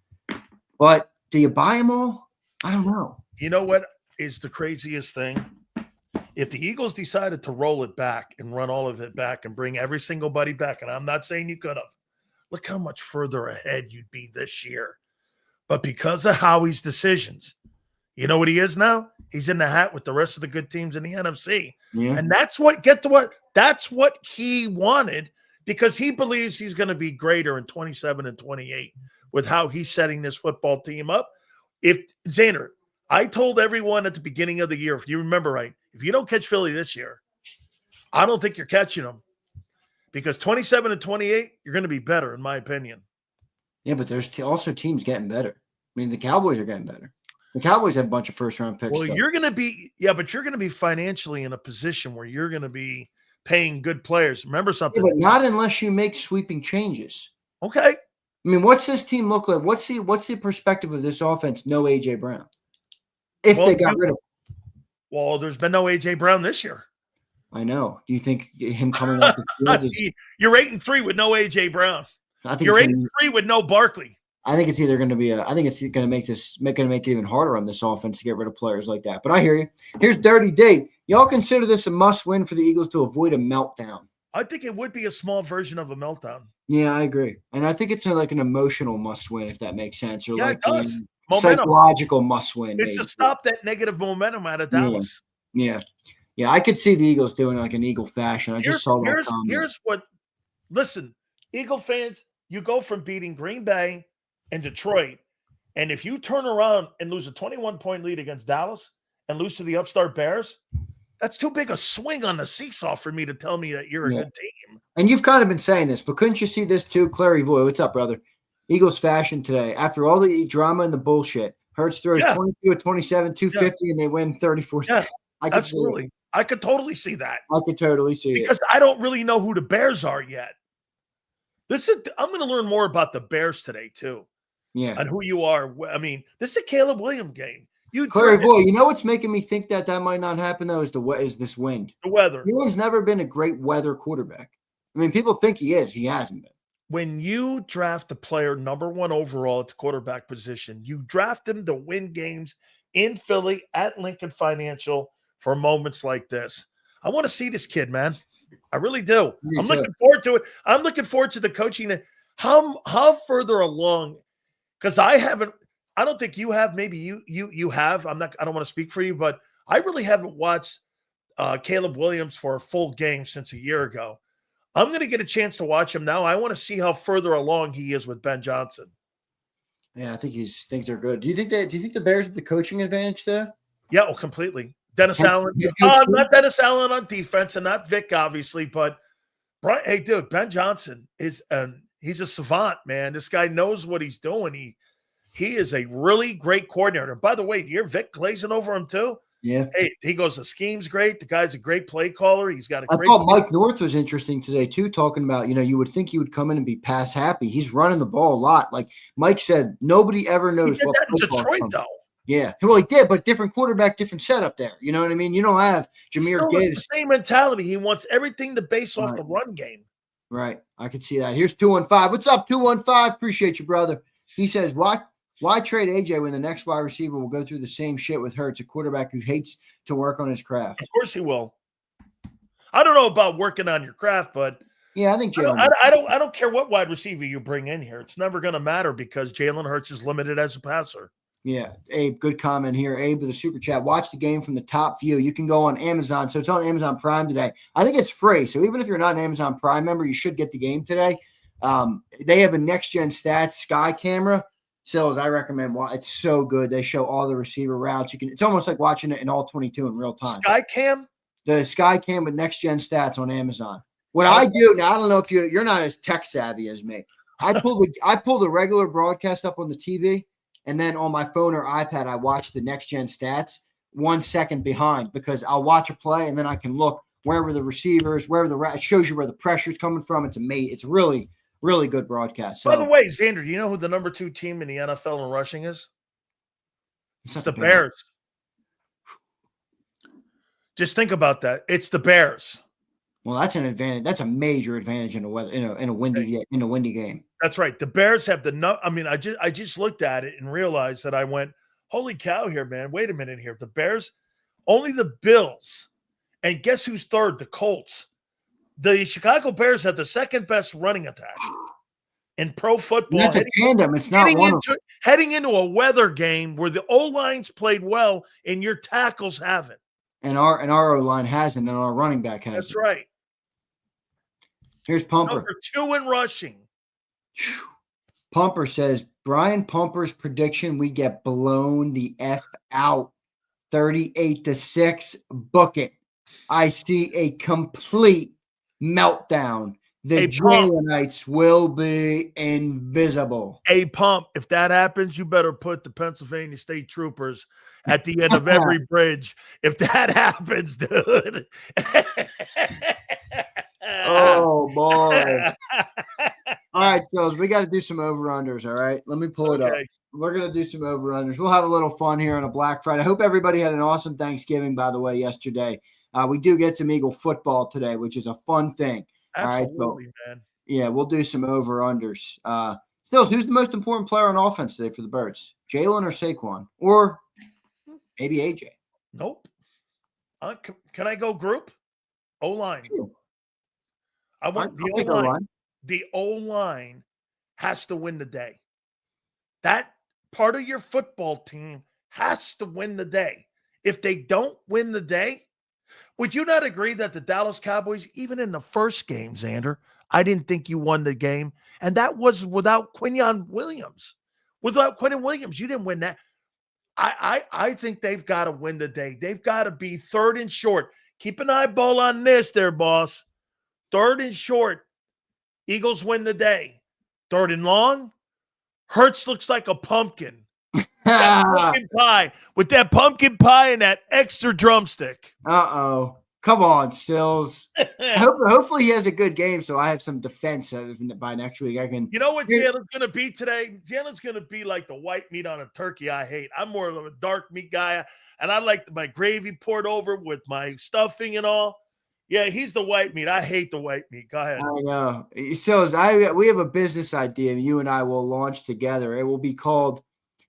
but do you buy them all? I don't know. You know what is the craziest thing? If the Eagles decided to roll it back and run all of it back and bring every single buddy back, and I'm not saying you could have, look how much further ahead you'd be this year. But because of Howie's decisions, you know what he is now? He's in the hat with the rest of the good teams in the NFC. Yeah. And that's what he wanted because he believes he's going to be greater in 27 and 28 with how he's setting this football team up. Xander, I told everyone at the beginning of the year, if you remember right, if you don't catch Philly this year, I don't think you're catching them because 27 and 28, you're going to be better, in my opinion. Yeah, but there's also teams getting better. I mean, the Cowboys are getting better. The Cowboys have a bunch of first-round picks. Well, you're going to be but you're going to be financially in a position where you're going to be paying good players. Remember something? Yeah, but not unless you make sweeping changes. Okay. I mean, what's this team look like? What's the perspective of this offense? No A.J. Brown. If they got rid of him. Well, there's been no A.J. Brown this year. I know. Do you think him coming off the field is – You're 8-3 with no A.J. Brown. I think you're 8-3 with no Barkley. I think it's either going to be I think it's going to make it even harder on this offense to get rid of players like that. But I hear you. Here's Dirty D. Y'all consider this a must-win for the Eagles to avoid a meltdown? I think it would be a small version of a meltdown. Yeah, I agree. And I think it's like an emotional must-win, if that makes sense. Or it does. Psychological must-win. It's to stop that negative momentum out of Dallas. Yeah. I could see the Eagles doing like an Eagle fashion. I just saw that comment. Here's what – listen, Eagle fans, you go from beating Green Bay and Detroit, and if you turn around and lose a 21-point lead against Dallas and lose to the upstart Bears, that's too big a swing on the seesaw for me to tell me that you're a good team. And you've kind of been saying this, but couldn't you see this too? Clary Voy, what's up, brother? Eagles fashion today. After all the drama and the bullshit, Hurts throws 22 of 27, 250, and they win 34. Yeah, absolutely. I could totally see that. I could totally see it. Because I don't really know who the Bears are yet. I'm going to learn more about the Bears today, too. Yeah. And who you are. I mean, this is a Caleb Williams game. Clary Boy, you know what's making me think that might not happen, though, is this wind. The weather. He's never been a great weather quarterback. I mean, people think he is. He hasn't been. When you draft a player number 1 overall at the quarterback position, you draft him to win games in Philly at Lincoln Financial for moments like this. I want to see this kid, man. I really do. I'm looking forward to it. I'm looking forward to the coaching. How further along, because I don't think you have. Maybe you have. I don't want to speak for you, but I really haven't watched Caleb Williams for a full game since a year ago. I'm going to get a chance to watch him now. I want to see how further along he is with Ben Johnson. Yeah, I think they're good. Do you think the Bears have the coaching advantage there? Yeah, completely. Dennis Allen, not Dennis Allen on defense, and not Vic, obviously, but hey, dude, Ben Johnson he's a savant, man. This guy knows what he's doing. He is a really great coordinator. By the way, you're Vic glazing over him too. Yeah. Hey, he goes, the scheme's great. The guy's a great play caller. He's got a great. I thought Mike North was interesting today too, talking about, you would think he would come in and be pass happy. He's running the ball a lot. Like Mike said, nobody ever knows what that in Detroit though. Yeah, well, he did, but different quarterback, different setup there. You know what I mean? You don't have Jahmyr Gibbs. The same mentality. He wants everything to base off the run game. Right. I could see that. Here's 215. What's up, 215? Appreciate you, brother. He says, why trade AJ when the next wide receiver will go through the same shit with Hurts, a quarterback who hates to work on his craft? Of course he will. I don't know about working on your craft, but yeah, I think Jalen. I don't care what wide receiver you bring in here. It's never going to matter because Jalen Hurts is limited as a passer. Yeah, Abe, good comment here. Abe with a super chat. Watch the game from the top view. You can go on Amazon. So it's on Amazon Prime today. I think it's free. So even if you're not an Amazon Prime member, you should get the game today. They have a next-gen stats sky camera. So I recommend. It's so good. They show all the receiver routes. It's almost like watching it in all 22 in real time. Sky cam? The sky cam with next-gen stats on Amazon. What I do now, I don't know if you're not as tech savvy as me. I pull the regular broadcast up on the TV. And then on my phone or iPad, I watch the next-gen stats 1 second behind because I'll watch a play and then I can look wherever the receivers, it shows you where the pressure's coming from. It's amazing. It's really, really good broadcast. So, by the way, Zander, do you know who the number 2 team in the NFL in rushing is? It's the Bears. Just think about that. It's the Bears. Well, that's an advantage. That's a major advantage in a weather in a windy game. That's right. The Bears have I just looked at it and realized that I went, holy cow here, man. Wait a minute here. The Bears, only the Bills. And guess who's third? The Colts. The Chicago Bears have the second best running attack in pro football. And that's a tandem. It's not heading into a weather game where the O-lines played well and your tackles haven't. And our O-line hasn't, and our running back hasn't. That's right. Here's Pumper. Number 2 in rushing. Pumper says, Brian Pumper's prediction, we get blown the F out. 38-6. Book it. I see a complete meltdown The Jalenites will be invisible. A pump. If that happens, you better put the Pennsylvania State Troopers at the end of every bridge. If that happens, dude. Oh, boy. All right, Sills, we got to do some over-unders, all right? Let me pull it up. We're going to do some over-unders. We'll have a little fun here on a Black Friday. I hope everybody had an awesome Thanksgiving, by the way, yesterday. We do get some Eagle football today, which is a fun thing. Absolutely, man. Yeah, we'll do some over-unders. Stills, who's the most important player on offense today for the Birds? Jalen or Saquon? Or maybe AJ? Nope. Can I go group? O-line. Sure. I want the O-line. The O-line has to win the day. That part of your football team has to win the day. If they don't win the day, would you not agree that the Dallas Cowboys, even in the first game, Zander, I didn't think you won the game. And that was without Quinnen Williams. Without Quinnen Williams, you didn't win that. I think they've got to win the day. They've got to be third and short. Keep an eyeball on this there, boss. Third and short. Eagles win the day. Third and long. Hurts looks like a pumpkin. That pumpkin pie with that pumpkin pie and that extra drumstick. Uh-oh. Come on, Sills. Hopefully he has a good game so I have some defense by next week. I can. You know what Jalen's going to be today? Jalen's going to be like the white meat on a turkey I hate. I'm more of a dark meat guy, and I like my gravy poured over with my stuffing and all. Yeah, he's the white meat. I hate the white meat. Go ahead. I know. Sills, we have a business idea you and I will launch together. It will be called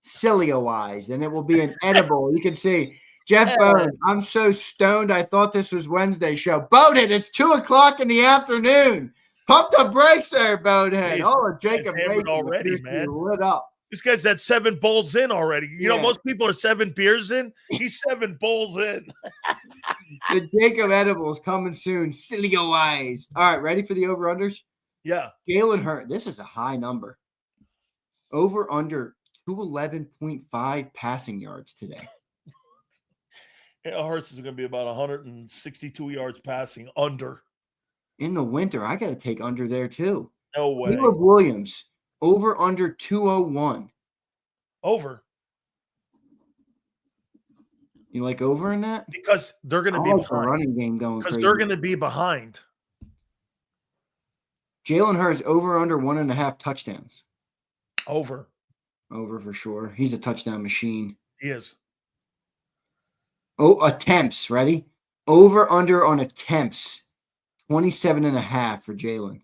Sileo Eyes, and it will be an edible. You can see Jeff Bowden. I'm so stoned. I thought this was Wednesday show. Bowden, it's 2:00 in the afternoon. Pump the brakes there, Bowden. Hey, JAKIB Nation already, man. Lit up. This guy's had 7 bowls in already. You know, most people are 7 beers in. He's 7 bowls in. The JAKIB edibles coming soon. Sileo Eyes. All right, ready for the over-unders? Yeah. Jalen Hurts. This is a high number. Over-under 211.5 passing yards today. Hurts is going to be about 162 yards passing under. In the winter, I got to take under there too. No way. Caleb Williams, over under 201. Over. You like over in that? Because they're going to be behind. behind. Running game going because crazy. They're going to be behind. Jalen Hurts, over under 1.5 touchdowns. Over. Over for sure. He's a touchdown machine. He is. Oh, attempts. Ready? Over under on attempts. 27.5 for Jalen.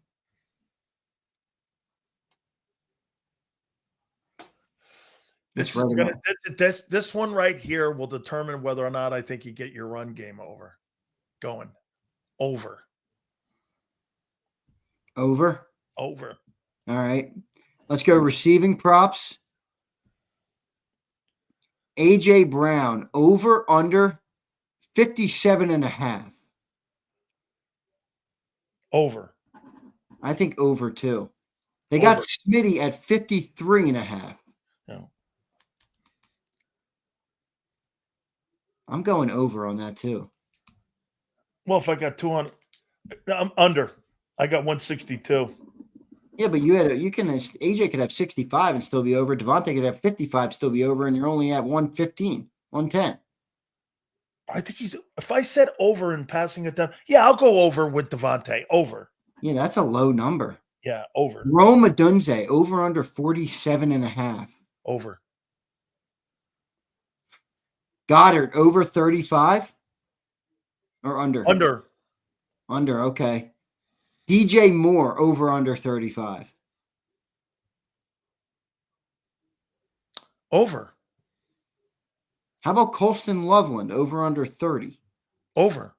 This one right here will determine whether or not I think you get your run game going. Over. Over? Over. All right. Let's go receiving props. A.J. Brown, over, under 57.5. Over. I think over, too. They got Smitty at 53.5. No. I'm going over on that, too. Well, if I got 200, I'm under. I got 162. Yeah, but AJ could have 65 and still be over. DeVonta could have 55, still be over, and you're only at 115, 110. I think if I said over in passing it down, yeah, I'll go over with DeVonta. Over. Yeah, that's a low number. Yeah, over. Rome Odunze, over under 47.5. Over. Goddard, over 35 or under? Under. Under, okay. DJ Moore, over under 35. Over. How about Colston Loveland, over under 30? Over.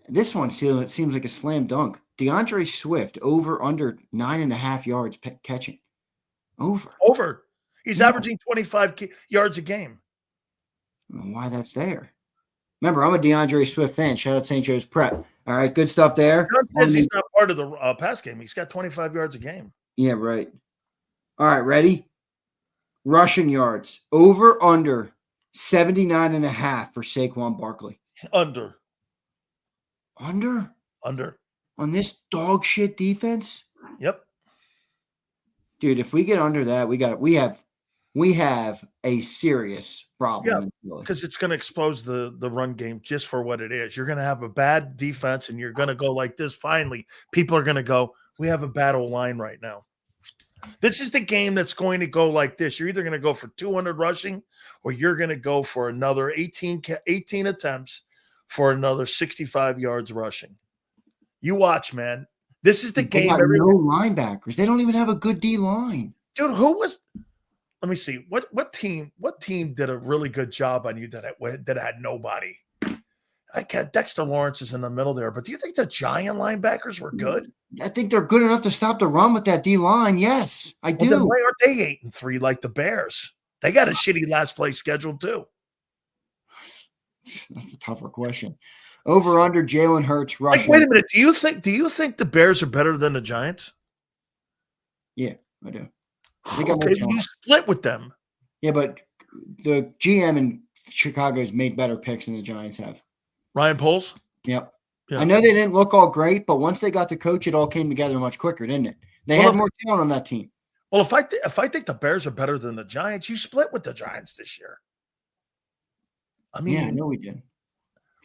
This one seems like a slam dunk. DeAndre Swift, over under 9.5 yards catching. Over. Over. He's averaging 25 yards a game. I don't know why that's there. Remember, I'm a DeAndre Swift fan. Shout out St. Joe's Prep. All right, good stuff there. John says he's not part of the pass game. He's got 25 yards a game. Yeah, right. All right, ready? Rushing yards. Over, under 79.5 for Saquon Barkley. Under. Under? Under. on this dog shit defense. Yep. Dude, if we get under that, we have a serious problem. Yeah, because it's going to expose the run game just for what it is. You're going to have a bad defense, and you're going to go like this. Finally, people are going to go, we have a bad O-line right now. This is the game that's going to go like this. You're either going to go for 200 rushing, or you're going to go for another 18 attempts for another 65 yards rushing. You watch, man. This is the game. Got no linebackers. They don't even have a good D line. Dude, who was – let me see. What team did a really good job on you that had nobody? Dexter Lawrence is in the middle there, but do you think the Giant linebackers were good? I think they're good enough to stop the run with that D line. Yes, I do. Then why aren't they 8-3 like the Bears? They got a shitty last place schedule too. That's a tougher question. Over under Jalen Hurts rushing. Wait a minute. Do you think the Bears are better than the Giants? Yeah, I do. Okay, you split with them. Yeah, but the GM in Chicago's made better picks than the Giants have. Ryan Poles? Yep. Yeah. I know they didn't look all great, but once they got the coach, it all came together much quicker, didn't it? They had more talent on that team. Well, if I think the Bears are better than the Giants, you split with the Giants this year. I mean, yeah, I know we did.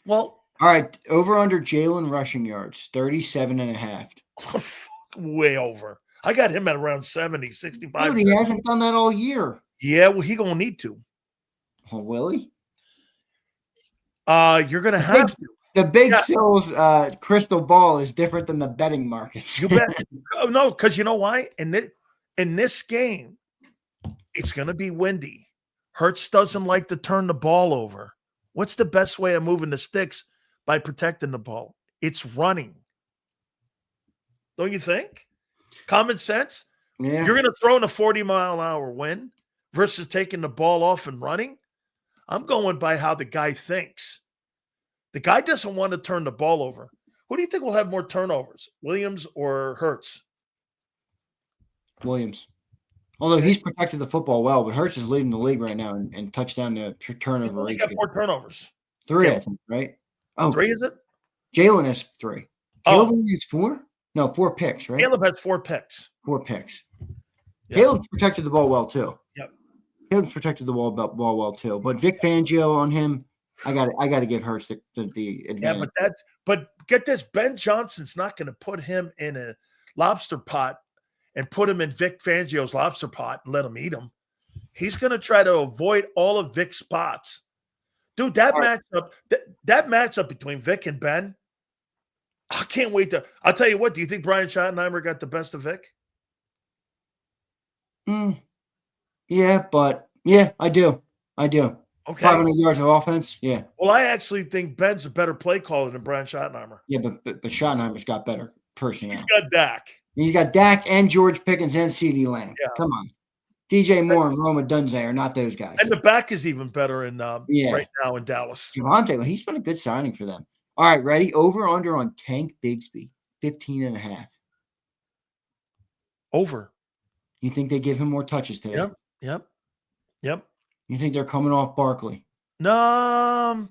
Well, all right, over under Jalen rushing yards, 37.5. Way over. I got him at around 70, 65. Dude, he hasn't done that all year. Yeah, well, he gonna need to. Oh, will he? You're gonna have to. The Big Sills crystal ball is different than the betting markets. You bet. Oh, no, because you know why? In this game, it's gonna be windy. Hurts doesn't like to turn the ball over. What's the best way of moving the sticks by protecting the ball? It's running. Don't you think? Common sense? Yeah. You're going to throw in a 40-mile-an-hour wind versus taking the ball off and running? I'm going by how the guy thinks. The guy doesn't want to turn the ball over. Who do you think will have more turnovers, Williams or Hurts? Williams. Although he's protected the football well, but Hurts is leading the league right now in touchdown to turnover rate. He got 4 turnovers. 3, I think, right? Oh, 3 is it? Jalen has 3. Caleb has 4? No, 4 picks, right? Caleb has 4 picks. 4 picks. Yep. Caleb's protected the ball well too. Yep. Caleb's protected the ball well too. But Vic Fangio on him, I got to give Hurts the advantage. Yeah, but get this, Ben Johnson's not going to put him in a lobster pot and put him in Vic Fangio's lobster pot and let him eat him. He's going to try to avoid all of Vic's spots. Dude, that matchup between Vic and Ben, I can't wait to – I'll tell you what, do you think Brian Schottenheimer got the best of Vic? Yeah, but yeah, I do. Okay. 500 yards of offense, yeah. Well, I actually think Ben's a better play caller than Brian Schottenheimer. Yeah, but Schottenheimer's got better personnel. He's got Dak. He's got Dak and George Pickens and CeeDee Lamb. Yeah. Come on. DJ Moore and Roma Dunze are not those guys. And the back is even better in right now in Dallas. DeVonta, well, he's been a good signing for them. All right, ready? Over under on Tank Bigsby, 15.5. Over. You think they give him more touches today? Yep. You think they're coming off Barkley? No.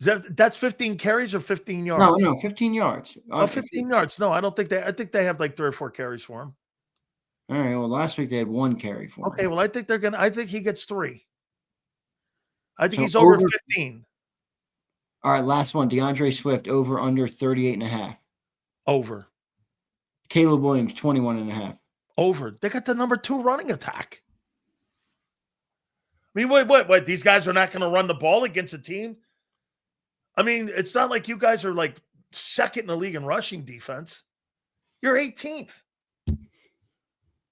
That's 15 carries or 15 yards? No, 15 yards. 15 yards. No, I don't think I think they have like 3 or 4 carries for him. All right. Well, last week they had 1 carry for him. Okay. Well, I think he gets 3. I think he's over 15. All right. Last one. DeAndre Swift over under 38.5. Over. Caleb Williams 21.5. Over. They got the number 2 running attack. I mean, wait. These guys are not going to run the ball against a team. I mean, it's not like you guys are like second in the league in rushing defense. You're 18th.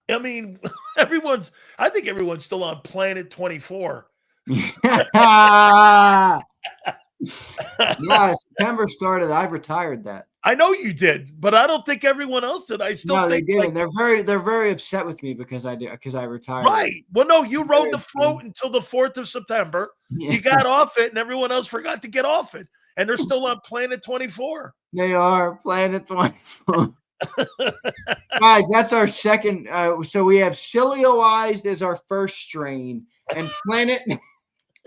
I mean, I think everyone's still on planet 24. Yeah, September started. I've retired that. I know you did, but I don't think everyone else did. I still think they did. They're very upset with me because I retired. Right. Well, no, you rode the float until the 4th of September. Yeah. You got off it, and everyone else forgot to get off it, and they're still on planet 24. They are planet 24. Guys, that's our second. So we have Sileo-ized as our first strain, and planet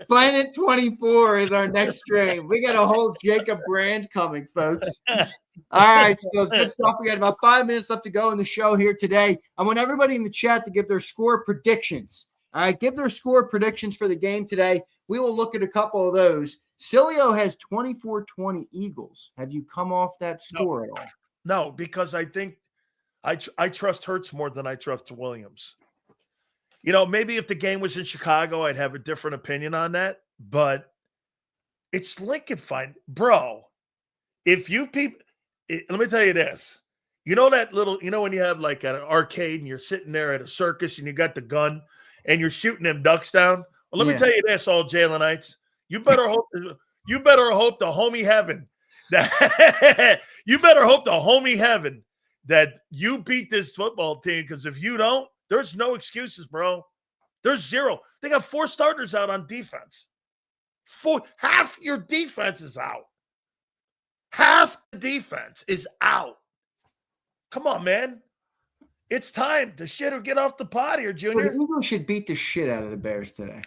Planet 24 is our next stream. We got a whole JAKIB brand coming, folks. All right, so it's good stuff. We got about 5 minutes left to go in the show here today. I want everybody in the chat to give their score predictions. All right, give their score predictions for the game today. We will look at a couple of those. Sileo has 24-20 Eagles. Have you come off that score at all? No, because I think I trust Hurts more than I trust Williams. You know, maybe if the game was in Chicago, I'd have a different opinion on that. But it's Lincoln fine. Bro, if you people – let me tell you this. You know that little – you know when you have like an arcade and you're sitting there at a circus and you got the gun and you're shooting them ducks down? Well, let me tell you this, all Jalenites. You better hope the homie heaven that – you better hope the homie heaven that you beat this football team, because if you don't, there's no excuses, bro. There's zero. They got 4 starters out on defense. Half your defense is out. Half the defense is out. Come on, man. It's time. The shit will get off the pot here, Junior. Well, the Eagles should beat the shit out of the Bears today.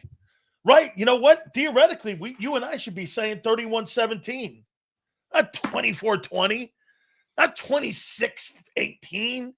Right. You know what? Theoretically, you and I should be saying 31-17. Not 24-20. Not 26-18.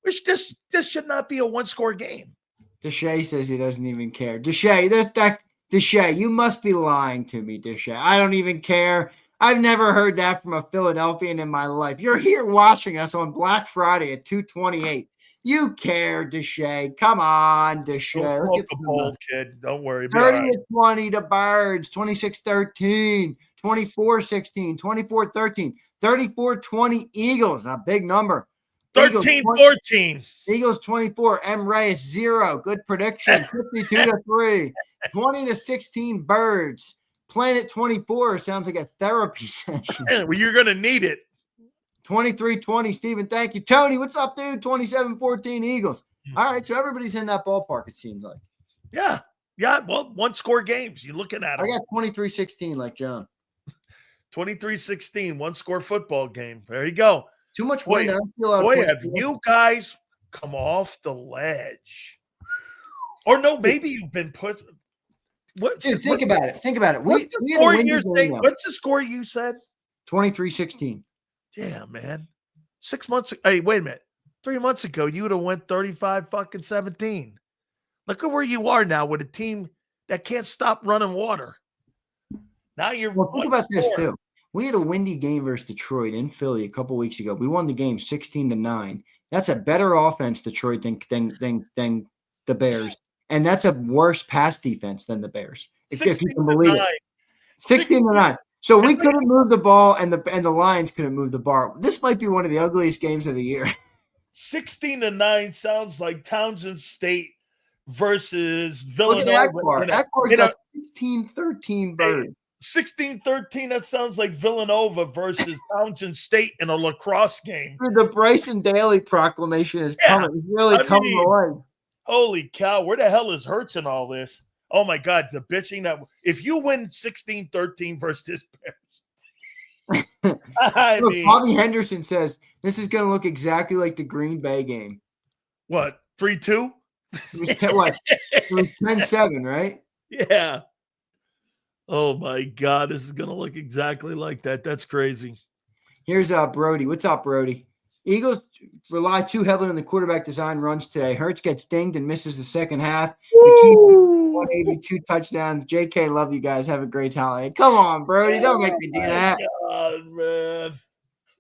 This should not be a one-score game. Deshae says he doesn't even care. Deshae, you must be lying to me, Deshae. I don't even care. I've never heard that from a Philadelphian in my life. You're here watching us on Black Friday at 2:28. You care, Deshae. Come on, Deshae. Don't the bold, kid. Don't worry. 30-20 to Birds. 26-13. 24-16. 24-13. 34-20 Eagles. A big number. 13-14. Eagles 24. M. Reyes 0. Good prediction. 52-3. 20-16 Birds. Planet 24 sounds like a therapy session. Well, you're going to need it. 23-20. Stephen, thank you. Tony, what's up, dude? 27-14 Eagles. All right, so everybody's in that ballpark, it seems like. Yeah. Yeah. Well, one-score games. You're looking at them. I got 23-16 like John. 23-16, one-score football game. There you go. Too much wind. Boy, have you guys come off the ledge. Or no, maybe you've been put – Dude, think about it. Think about it. What's the score you said? 23-16. Yeah, man. 6 months – hey, wait a minute. 3 months ago, you would have went 35-17. Look at where you are now with a team that can't stop running water. Now you're – Well, think about this, too. We had a windy game versus Detroit in Philly a couple weeks ago. We won the game 16-9. That's a better offense, Detroit, than the Bears. And that's a worse pass defense than the Bears. If you can believe it. 16-9. So we couldn't move the ball, and the Lions couldn't move the bar. This might be one of the ugliest games of the year. 16-9 sounds like Townsend State versus Villanova. Look at Akbar's got 16-13 Birds. 16-13, that sounds like Villanova versus Townsend State in a lacrosse game. Dude, the Bryson Daly proclamation is coming. It's really coming alive. Holy cow, where the hell is Hurts in all this? Oh, my God, the bitching that – if you win 16-13 versus this Bears – Look, Bobby Henderson says this is going to look exactly like the Green Bay game. What, 3-2? It was 10-7, right? Yeah. Oh, my God. This is going to look exactly like that. That's crazy. Here's Brody. What's up, Brody? Eagles rely too heavily on the quarterback design runs today. Hurts gets dinged and misses the second half. 182 touchdowns. JK, love you guys. Have a great holiday. Come on, Brody. Don't make me do that. God, man.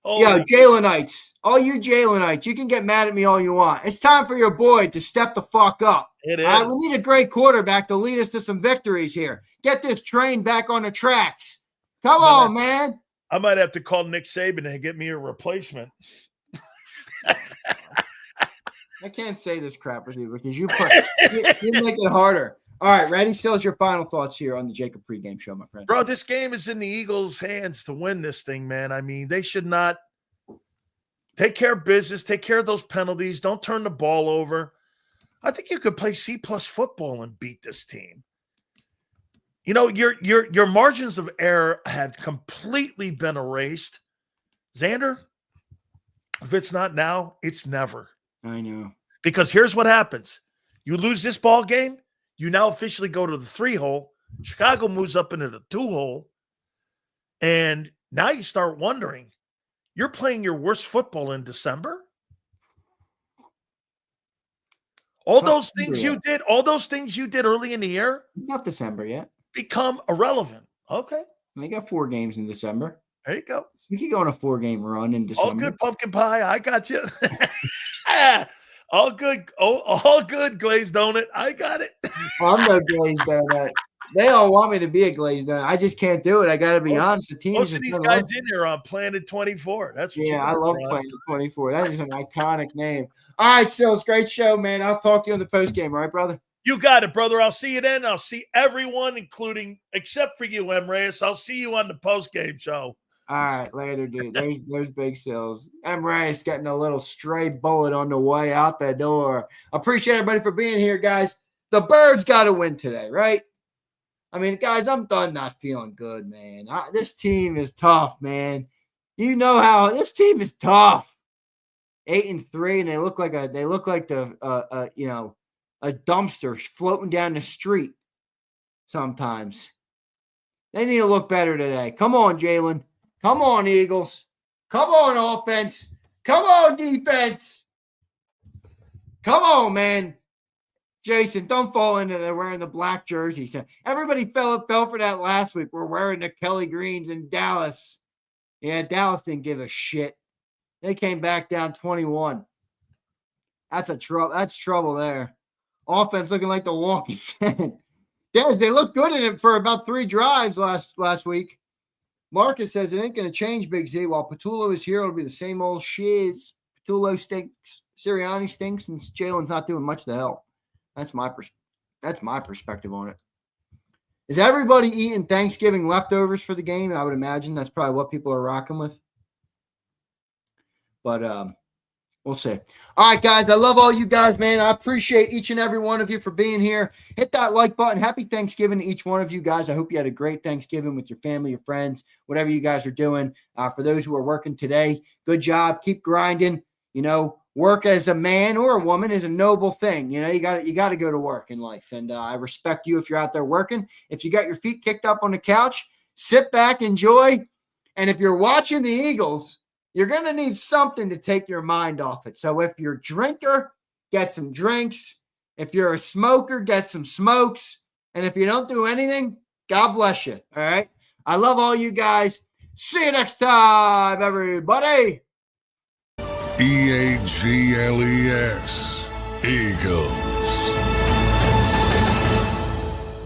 Yo, Jalenites. All you Jalenites, you can get mad at me all you want. It's time for your boy to step the fuck up. It is. We need a great quarterback to lead us to some victories here. Get this train back on the tracks. Come on, man. I might have to call Nick Saban and get me a replacement. I can't say this crap with you because you make it harder. All right, ready? Still, your final thoughts here on the JAKIB Pregame Show, my friend. Bro, this game is in the Eagles' hands to win this thing, man. I mean, they should not take care of business, take care of those penalties, don't turn the ball over. I think you could play C-plus football and beat this team. You know, your margins of error have completely been erased. Zander, if it's not now, it's never. I know. Because here's what happens. You lose this ball game, you now officially go to the 3-hole Chicago moves up into the 2-hole. And now you start wondering, you're playing your worst football in December? All those things you did early in the year, It's not December yet. become irrelevant. Okay. We got 4 games in December. There you go. We could go on a 4-game run in December. All good, pumpkin pie. I got you. All good. All good, glazed donut. I got it. I'm no glazed donut. They all want me to be a glazed donut. I just can't do it. I got to be honest. The team Most of these guys in here are on Planet 24. That's what I love Planet 24. That is an iconic name. All right, Sills, great show, man. I'll talk to you on the post game, all right, brother? You got it, brother. I'll see you then. I'll see everyone, except for you, M. Reyes. I'll see you on the post game show. All right, later, dude. There's big Sills. M. Reyes getting a little stray bullet on the way out the door. Appreciate everybody for being here, guys. The Birds got to win today, right? I mean, guys, I'm done not feeling good, man. This team is tough, man. You know how this team is tough. 8-3, and they look like a dumpster floating down the street. Sometimes they need to look better today. Come on, Jalen. Come on, Eagles. Come on, offense. Come on, defense. Come on, man. Jason, don't fall into they're wearing the black jersey. So everybody fell for that last week. We're wearing the Kelly Greens in Dallas. Yeah, Dallas didn't give a shit. They came back down 21. That's trouble there. Offense looking like the Walking Dead. Yeah, they looked good in it for about 3 drives last week. Marcus says it ain't going to change, Big Z. While Patullo is here, it'll be the same old shiz. Patullo stinks. Sirianni stinks, and Jalen's not doing much to help. That's my perspective on it. Is everybody eating Thanksgiving leftovers for the game? I would imagine that's probably what people are rocking with. But we'll see. All right, guys. I love all you guys, man. I appreciate each and every one of you for being here. Hit that like button. Happy Thanksgiving to each one of you guys. I hope you had a great Thanksgiving with your family, your friends, whatever you guys are doing. For those who are working today, good job. Keep grinding. Work as a man or a woman is a noble thing. You got to go to work in life. And I respect you if you're out there working. If you got your feet kicked up on the couch, sit back, enjoy. And if you're watching the Eagles, you're going to need something to take your mind off it. So if you're a drinker, get some drinks. If you're a smoker, get some smokes. And if you don't do anything, God bless you. All right. I love all you guys. See you next time, everybody. EAGLES, Eagles.